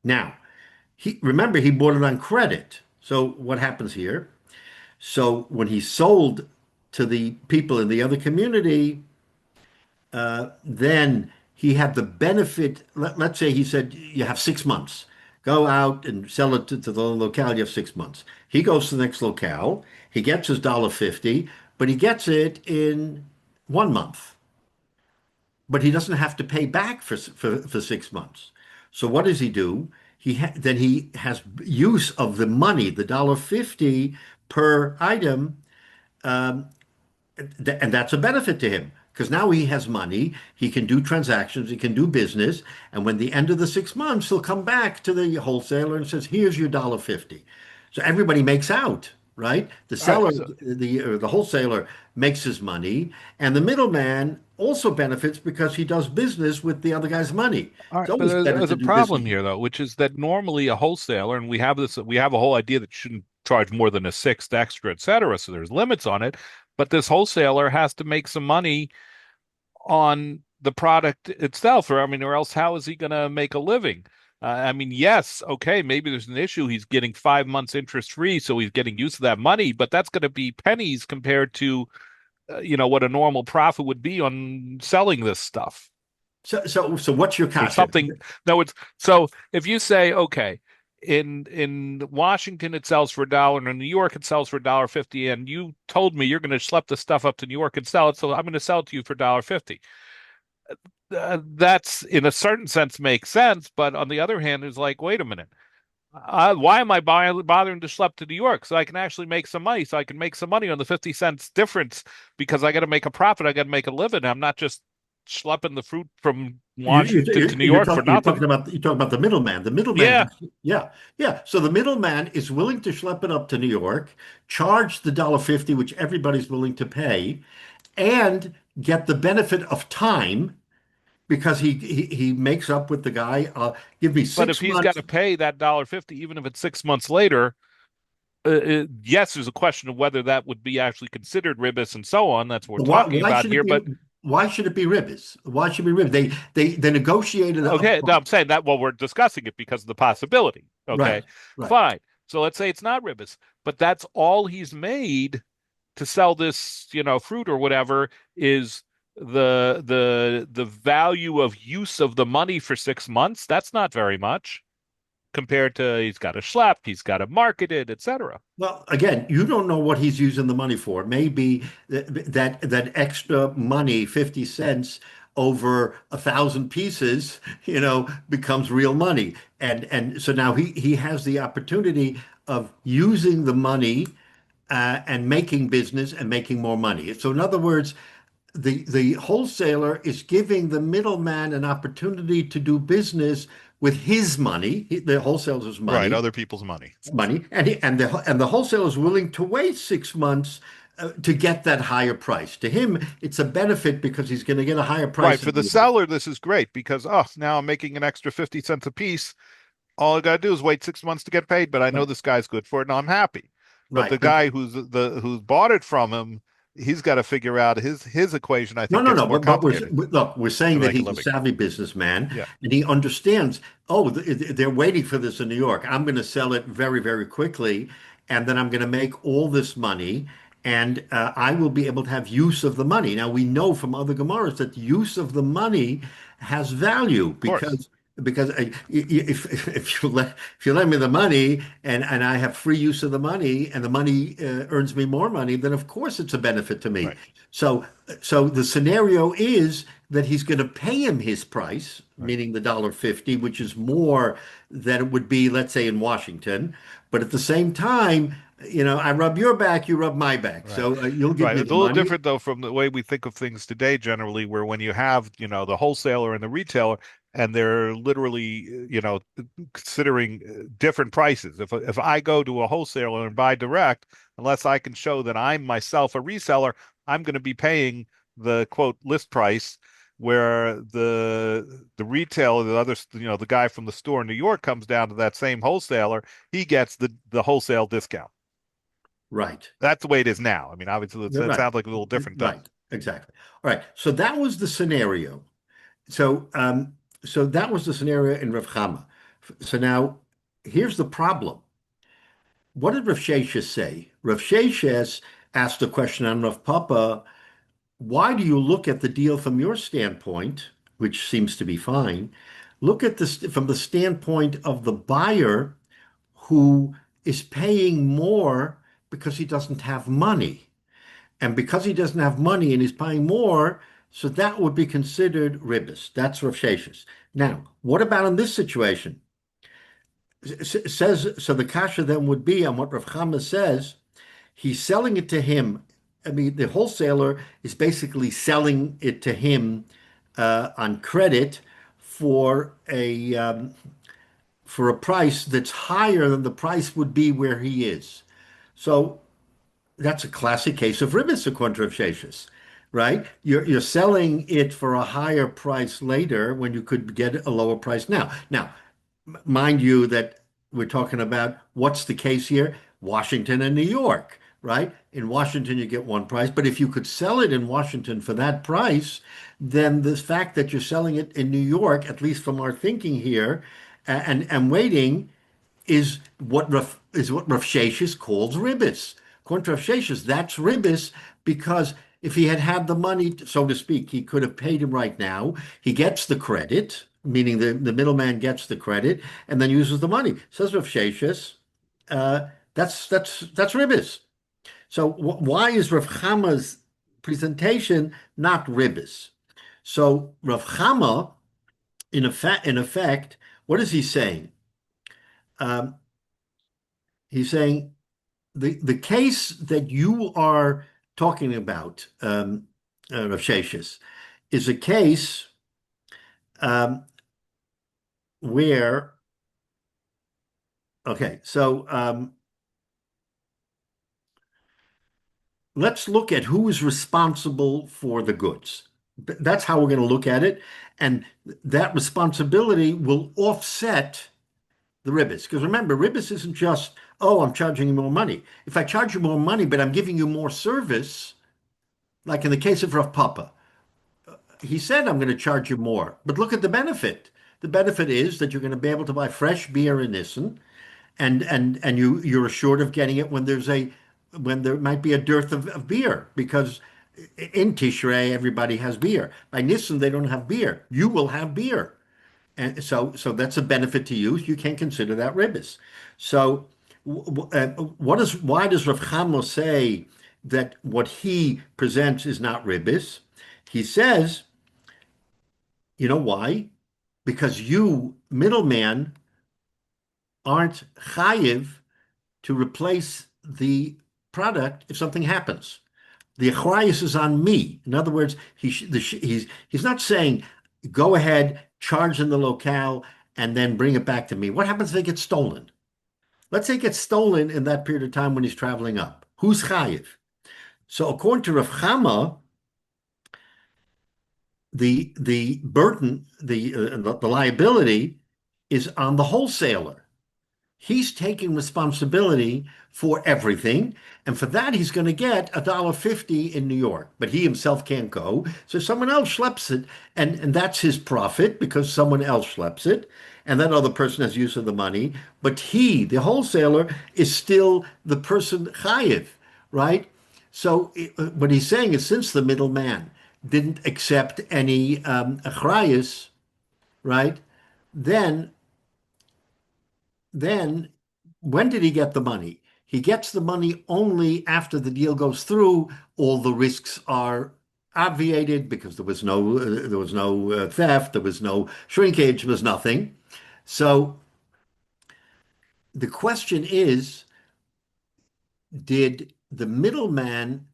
Now, remember he bought it on credit. So what happens here? So when he sold to the people in the other community, then he had the benefit. Let's say he said, you have 6 months. Go out and sell it to the locale. You have 6 months. He goes to the next locale. He gets his $1.50, but he gets it in 1 month. But he doesn't have to pay back for 6 months. So what does he do? Then he has use of the money, the $1.50 per item, and that's a benefit to him because now he has money, he can do transactions, he can do business, and when the end of the 6 months, he'll come back to the wholesaler and says, "Here's your $1.50." So everybody makes out, right? The seller, the wholesaler makes his money, and the middleman also benefits because he does business with the other guy's money. All right, but there's a problem here, though, which is that normally a wholesaler, and we have a whole idea that you shouldn't charge more than a sixth extra, et cetera. So there's limits on it. But this wholesaler has to make some money on the product itself, or else how is he going to make a living? Yes, okay, maybe there's an issue. He's getting 5 months interest free, so he's getting used to that money, but that's going to be pennies compared to, what a normal profit would be on selling this stuff. So what's your concept? So if you say, okay, in Washington it sells for $1, and in New York it sells for $1.50, and you told me you're going to schlep the stuff up to New York and sell it, so I'm going to sell it to you for $1.50. That's in a certain sense makes sense, but on the other hand, it's like, wait a minute. Why am I bothering to schlep to New York so I can actually make some money? So I can make some money on the 50 cents difference because I got to make a profit. I got to make a living. I'm not just schlepping the fruit from Washington to New York for nothing. You're talking about the middleman. The middleman, Yeah, yeah, yeah. So the middleman is willing to schlep it up to New York, charge the $1.50, which everybody's willing to pay, and get the benefit of time because he makes up with the guy. Give me but if six he's got months. to pay that $1.50, even if it's 6 months later, yes, there's a question of whether that would be actually considered ribis and so on. That's what we're talking Why about should it here. be? But Why should it be ribbis? Why should it be ribbis? They negotiated okay, no, upfront. I'm saying that while we're discussing it because of the possibility. Okay, Right, right. fine. So let's say it's not ribis, but that's all he's made to sell this, fruit or whatever is the value of use of the money for 6 months. That's not very much compared to he's got to schlep, he's got to market it, etc. Well, again, you don't know what he's using the money for. Maybe that extra money, 50 cents over 1,000 pieces, becomes real money. And so now he has the opportunity of using the money and making business and making more money. So in other words, the wholesaler is giving the middleman an opportunity to do business with his money, the wholesaler's Right, money, other people's money. and the wholesaler is willing to wait 6 months to get that higher price. To him, it's a benefit because he's going to get a higher Right, price for in the the end. seller, this is great because now I'm making an extra 50 cents a piece. All I got to do is wait 6 months to get paid, but I know Right, this guy's good for it and I'm happy. But right. the guy who's bought it from him, he's got to figure out his equation, I No, think, no, gets no. more But complicated look, we're to saying that make a he's a living. savvy businessman Yeah. and he understands, oh, they're waiting for this in New York. I'm going to sell it very, very quickly, and then I'm going to make all this money, and I will be able to have use of the money. Now, we know from other Gemaras that use of the money has value Of course. because if you lend me the money and I have free use of the money and the money earns me more money, then of course it's a benefit to me. Right. So so the scenario is that he's going to pay him his price, Right. meaning the $1.50, which is more than it would be, let's say, in Washington. But at the same time, I rub your back, you rub my back. Right. So you'll give Right. me It's the a little money. different though from the way we think of things today generally, where when you have, the wholesaler and the retailer and they're literally, considering different prices. If I go to a wholesaler and buy direct, unless I can show that I'm myself a reseller, I'm going to be paying the quote list price where the retailer, the other, the guy from the store in New York comes down to that same wholesaler, he gets the wholesale discount. Right. That's the way it is now. I mean, obviously, it Right. sounds like a little different then. Right. Exactly. All right. So that was the scenario. So that was the scenario in Rav Chama. So now here's the problem. What did Rav Sheshes say? Rav Sheshes asked a question on Rav Papa. Why do you look at the deal from your standpoint, which seems to be fine? Look at this from the standpoint of the buyer who is paying more because he doesn't have money. And because he doesn't have money and he's paying more, so that would be considered ribis. That's Rav Sheshes. Now, what about in this situation? Says so the kasha then would be on what Rav Chama says. He's selling it to him. I mean, the wholesaler is basically selling it to him on credit for a price that's higher than the price would be where he is. So that's a classic case of ribis according to Rav Sheshes, right? You're selling it for a higher price later when you could get a lower price now. Now, mind you that we're talking about what's the case here? Washington and New York, right? In Washington, you get one price, but if you could sell it in Washington for that price, then the fact that you're selling it in New York, at least from our thinking here, and waiting, is what Rav Sheshes calls ribis. According to Rav Sheshes, that's ribis because If he had had the money, so to speak, he could have paid him right now. He gets the credit, meaning the middleman gets the credit and then uses the money. Says Rav Sheshes, that's ribbis. So why is Rav Chama's presentation not ribbis? So Rav Chama, in effect, what is he saying? Um, he's saying the case that you are talking about, Rav Sheshes, is a case um, where, okay, so let's look at who is responsible for the goods. That's how we're going to look at it. And that responsibility will offset the ribbis. Because remember, ribbis isn't just, oh, I'm charging you more money. If I charge you more money, but I'm giving you more service, like in the case of Rav Papa, he said, I'm going to charge you more. But look at the benefit. The benefit is that you're going to be able to buy fresh beer in Nissen, and you're assured of getting it when there might be a dearth of beer, because in Tishrei everybody has beer. By Nissen they don't have beer. You will have beer. And so that's a benefit to you. You can't consider that ribbis. So why does Rav Chamo say that what he presents is not ribbis? He says, you know why? Because you, middleman, aren't chayiv to replace the product if something happens. The achrayus is on me. In other words, he's not saying, go ahead, charge in the locale, and then bring it back to me. What happens if it gets stolen? Let's say it gets stolen in that period of time when he's traveling up. Who's chayiv? So according to Rav Chama, the burden, the liability is on the wholesaler. He's taking responsibility for everything, and for that he's going to get $1.50 in New York, but he himself can't go, so someone else schleps it, and that's his profit because someone else schleps it, and that other person has use of the money, but he, the wholesaler, is still the person chayiv, right? So what he's saying is, since the middleman didn't accept any achrayus, right, then when did he get the money? He gets the money only after the deal goes through. All the risks are obviated because there was no theft, there was no shrinkage, there was nothing. So the question is, did the middleman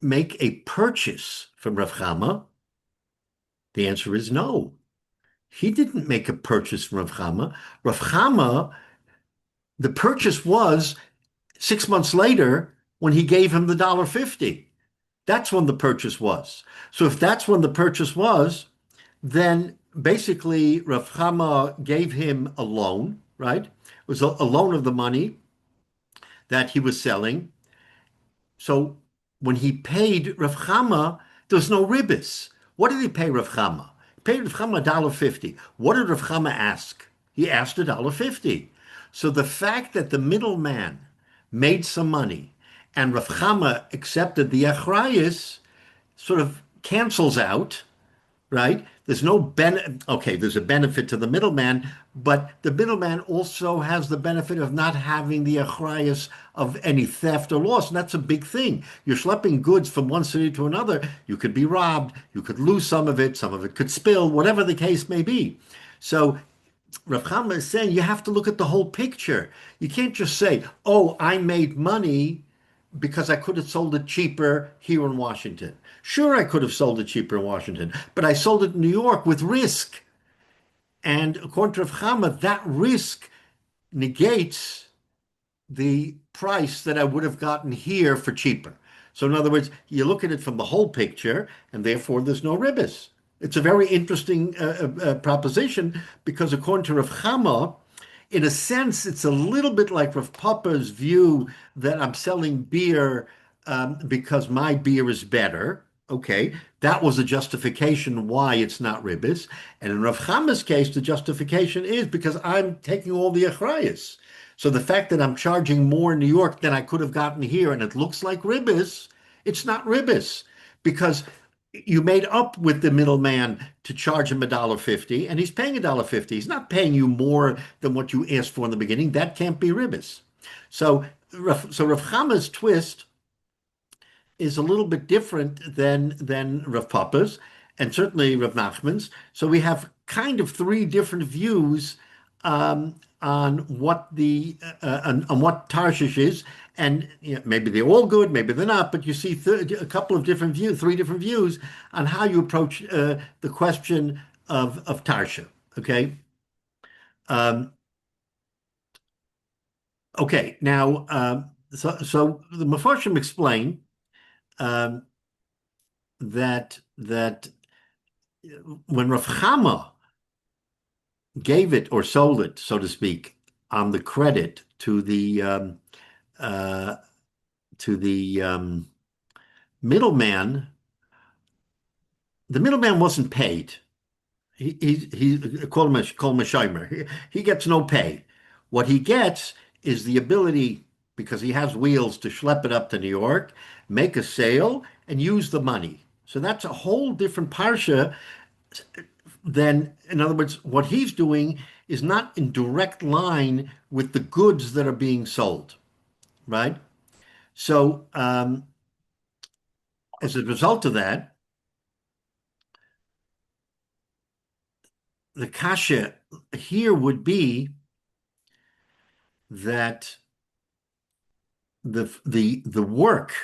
make a purchase from Rav Chama? The answer is no. He didn't make a purchase from Rav Chama. Rav Chama, the purchase was 6 months later when he gave him the $1.50. That's when the purchase was. So if that's when the purchase was, then basically Rav Chama gave him a loan, right? It was a loan of the money that he was selling. So when he paid Rav Chama, there was no ribbis. What did he pay Rav Chama? He paid Rav Chama $1.50. What did Rav Chama ask? He asked $1.50. So the fact that the middleman made some money and Rav Chama accepted the achrayus sort of cancels out, right? There's no benefit. Okay, there's a benefit to the middleman, but the middleman also has the benefit of not having the achrayus of any theft or loss. And that's a big thing. You're schlepping goods from one city to another. You could be robbed. You could lose some of it could spill, whatever the case may be. So Rav Chama is saying you have to look at the whole picture. You can't just say, oh, I made money because I could have sold it cheaper here in Washington. Sure, I could have sold it cheaper in Washington, but I sold it in New York with risk. And according to Rav Chama, that risk negates the price that I would have gotten here for cheaper. So in other words, you look at it from the whole picture, and therefore there's no ribbis. It's a very interesting proposition because according to Rav Chama, in a sense, it's a little bit like Rav Papa's view that I'm selling beer because my beer is better. Okay, that was a justification why it's not ribbis. And in Rav Chama's case, the justification is because I'm taking all the achrayus. So the fact that I'm charging more in New York than I could have gotten here, and it looks like ribbis, it's not ribis because you made up with the middleman to charge him $1.50, and he's paying $1.50. He's not paying you more than what you asked for in the beginning. That can't be ribis. So, so Rav Chama's twist is a little bit different than Rav Papa's and certainly Rav Nachman's. So we have kind of three different views on what the on what Tarshish is, and maybe they're all good, maybe they're not. But you see a couple of different views, three different views on how you approach the question of Tarsha. Okay. Um, okay. Now, so the Mefarshim explain um, that when Rav Chama gave it or sold it, so to speak, on the credit uh, to the middleman, the middleman wasn't paid. He called him a shomer. He gets no pay. What he gets is the ability, because he has wheels, to schlep it up to New York, make a sale, and use the money. So that's a whole different parsha than, in other words, what he's doing is not in direct line with the goods that are being sold, right? So as a result of that, the kasha here would be that the work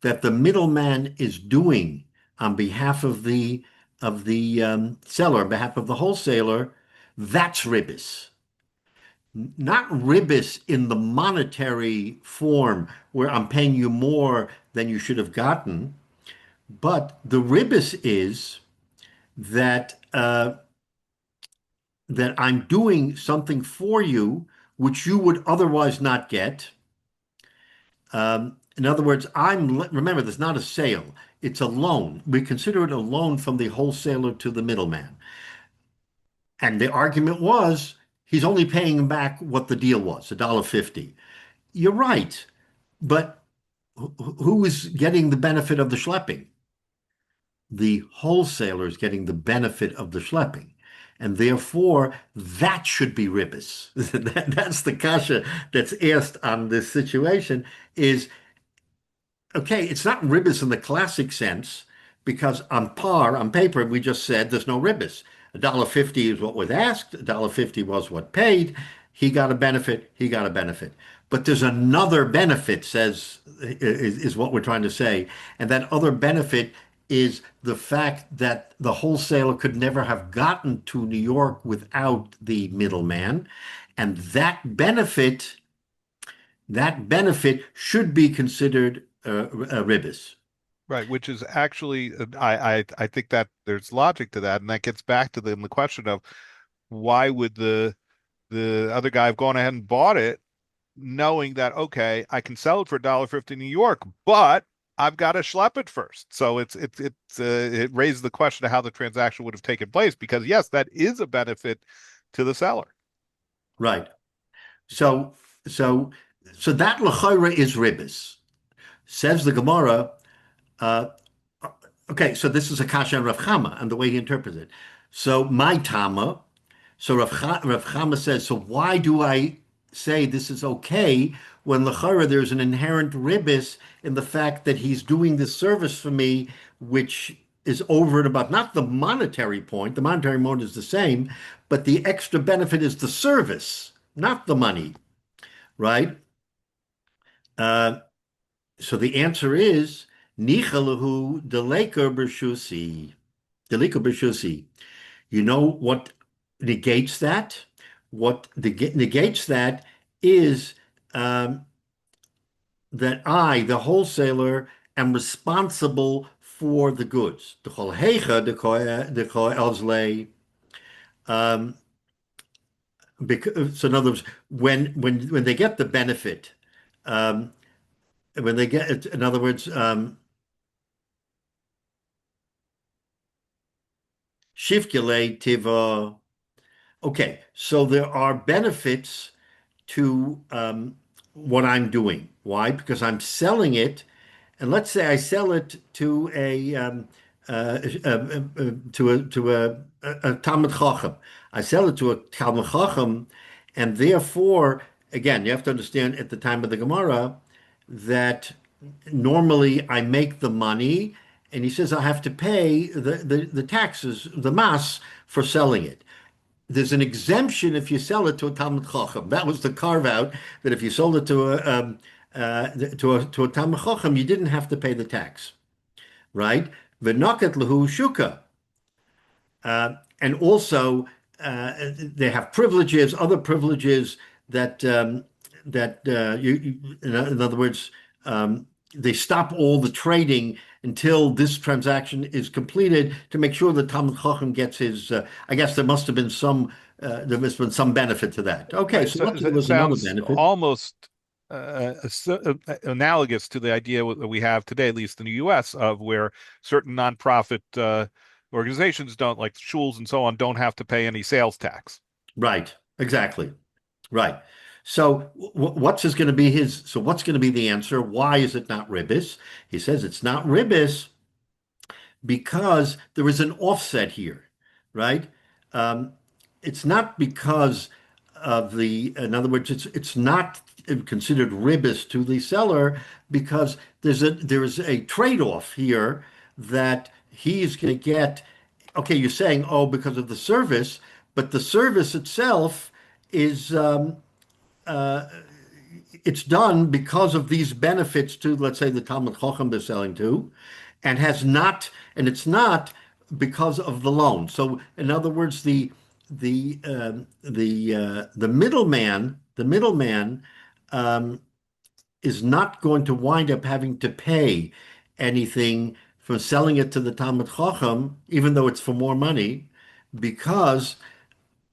that the middleman is doing on behalf of the seller, on behalf of the wholesaler, that's ribis. Not ribis in the monetary form where I'm paying you more than you should have gotten, but the ribis is that that I'm doing something for you which you would otherwise not get. In other words, remember, there's not a sale, it's a loan. We consider it a loan from the wholesaler to the middleman. And the argument was he's only paying him back what the deal was, $1.50. You're right, but who is getting the benefit of the schlepping? The wholesaler is getting the benefit of the schlepping. And therefore, that should be ribis. That's the kasha that's asked on this situation is, okay, it's not ribis in the classic sense, because on paper, we just said there's no ribis. $1.50 is what was asked, $1.50 was what paid. He got a benefit, he got a benefit. But there's another benefit, is what we're trying to say. And that other benefit is the fact that the wholesaler could never have gotten to New York without the middleman. And that benefit should be considered ribis. Right, which is actually, I think that there's logic to that, and that gets back to the question of why would the other guy have gone ahead and bought it, knowing that, okay, I can sell it for $1.50 in New York, but I've got to schlep it first. So it raises the question of how the transaction would have taken place, because yes, that is a benefit to the seller. Right. So that l'chayra is ribis. Says the Gemara. Uh, okay, so this is a kasha on Rav Chama and the way he interprets it. So my tama. So Rav Chama says, so why do I say this is okay when l'chayra there's an inherent ribis in the fact that he's doing this service for me, which is over and above, not the monetary point. The monetary point is the same, but the extra benefit is the service, not the money, right? So the answer is nichalahu deleker b'shusi. Deleker b'shusi. You know what negates that? What negates that is that I, the wholesaler, am responsible for the goods. So in other words, when they get the benefit, when they get, in other words, shivkele tiva. Okay, so there are benefits to what I'm doing. Why? Because I'm selling it and let's say I sell it to a Talmud Chacham. I sell it to a Talmud Chacham, and therefore, again, you have to understand at the time of the Gemara that normally I make the money, and he says I have to pay the taxes, the mas for selling it. There's an exemption if you sell it to a Talmud Chacham. That was the carve out that if you sold it to a Talmud Chacham, you didn't have to pay the tax, right? V'naket lehu shuka. And also, they have privileges, other privileges that in other words, they stop all the trading until this transaction is completed to make sure that Talmud Chacham gets his. I guess there must have been some benefit to that. Okay, Right. so So there it was another sounds benefit. almost analogous to the idea that we have today, at least in the U.S., of where certain nonprofit organizations don't, like shuls and so on, don't have to pay any sales tax. Right, exactly. Right. So what's going to be his? So what's going to be the answer? Why is it not ribis? He says it's not ribis because there is an offset here, right? Um, it's not because of in other words, it's not considered ribis to the seller because there is a trade-off here that he's going to get. Okay, you're saying, oh, because of the service, but the service itself is it's done because of these benefits to, let's say, the Talmud Chacham they're selling to, and it's not because of the loan. So, in other words, the middleman is not going to wind up having to pay anything for selling it to the Talmud Chacham, even though it's for more money, because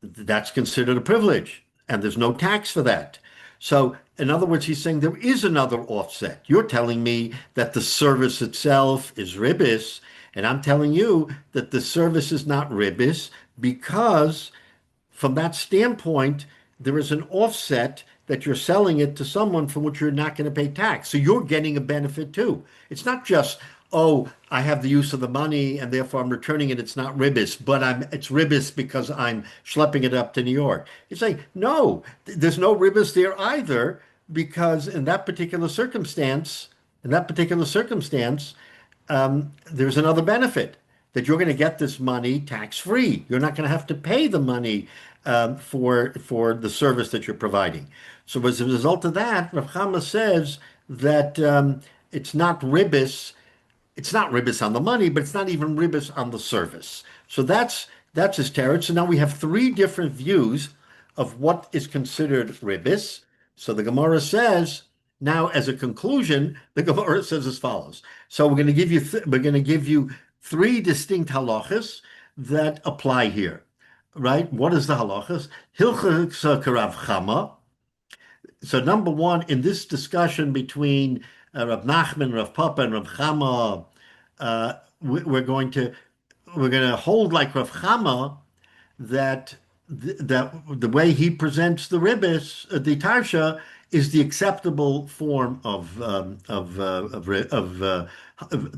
that's considered a privilege, and there's no tax for that. So, in other words, he's saying there is another offset. You're telling me that the service itself is ribis, and I'm telling you that the service is not ribis because, from that standpoint, there is an offset that you're selling it to someone from which you're not going to pay tax. So you're getting a benefit too. It's not just, oh, I have the use of the money and therefore I'm returning it. It's not ribis, but it's ribis because I'm schlepping it up to New York. It's like, no, there's no ribis there either because in that particular circumstance, there's another benefit that you're going to get this money tax free. You're not going to have to pay the money for the service that you're providing. So as a result of that, Rav Chama says that it's not ribis. It's not ribis on the money, but it's not even ribis on the service. So that's his teretz. So now we have three different views of what is considered ribis. So the Gemara says now, as a conclusion, the Gemara says as follows. So we're going to give you three distinct halachas that apply here, right? What is the halachas? Hilchah karav chama. So number one, in this discussion between Rav Nachman, Rav Papa, and Rav Chama, we're going to hold like Rav Chama that the way he presents the ribis, the tarsha, is the acceptable form of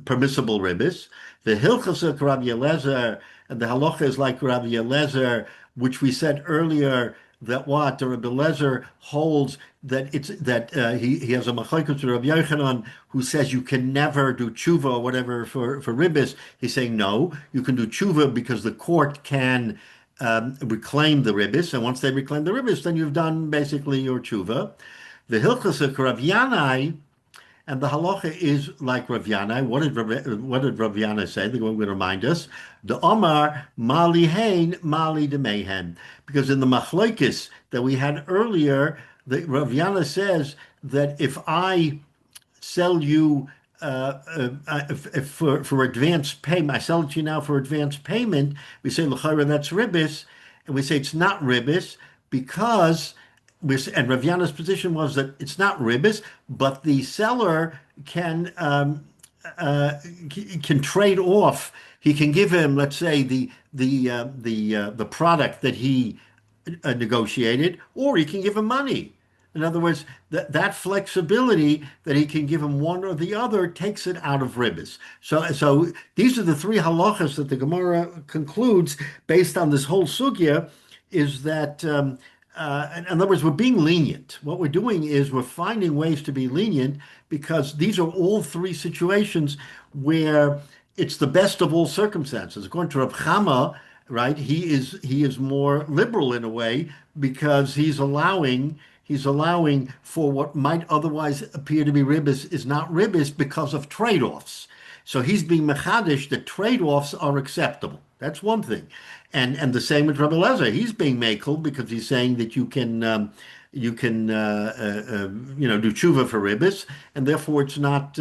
permissible ribis. The hilchos of Rabbi Eliezer and the halacha is like Rabbi Eliezer, which we said earlier that what the Rabbi Eliezer holds that he has a machlokes to Rabbi Yochanan who says you can never do tshuva or whatever for ribis. He's saying no, you can do tshuva because the court can reclaim the ribis, and once they reclaim the ribis, then you've done basically your tshuva. The hilchos of Rav Yanai, and the halacha is like Rav Yanai. What did Rav Yanai say? They're going to remind us. The Omar Mali Hain Mali de Mehen, because in the machlokes that we had earlier, the Rav Yanai says that if I sell you for advance payment, I sell it to you now for advance payment. We say l'chayra that's ribis, and we say it's not ribis because. And Rav Yana's position was that it's not ribis, but the seller can trade off. He can give him, let's say, the product that he negotiated, or he can give him money. In other words, that flexibility that he can give him one or the other takes it out of ribbis. So these are the three halachas that the Gemara concludes based on this whole sugya, is that in other words, we're being lenient. What we're doing is we're finding ways to be lenient because these are all three situations where it's the best of all circumstances. According to Reb Chama, right, he is more liberal in a way because he's allowing for what might otherwise appear to be ribbis is not ribbis because of trade-offs. So he's being mechadish that trade-offs are acceptable. That's one thing. And the same with Rabbi Lezer. He's being makel because he's saying that you can do tshuva for ribbis, and therefore it's not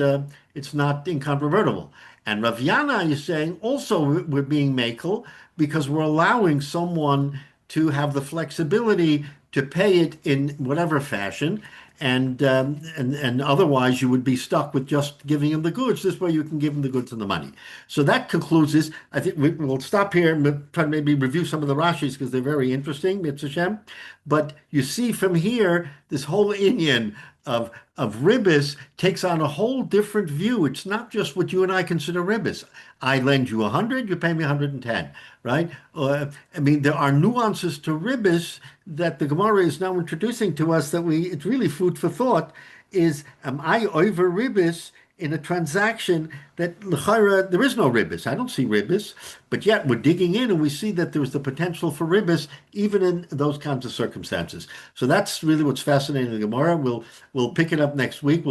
incontrovertible. And Rav Yana is saying also we're being makel because we're allowing someone to have the flexibility to pay it in whatever fashion, and otherwise you would be stuck with just giving him the goods. This way you can give him the goods and the money. So that concludes this. I think we'll stop here and try to maybe review some of the Rashis because they're very interesting, Mitzvah Shem. But you see from here, this whole inyan of ribbis takes on a whole different view. It's not just what you and I consider ribbis. I lend you 100, you pay me 110, right? I mean, there are nuances to ribbis that the Gemara is now introducing to us that it's really food for thought. Am I over ribbis in a transaction that l'chayra there is no ribbis? I don't see ribbis, but yet we're digging in and we see that there's the potential for ribbis even in those kinds of circumstances. So that's really what's fascinating in the Gemara. We'll pick it up next week.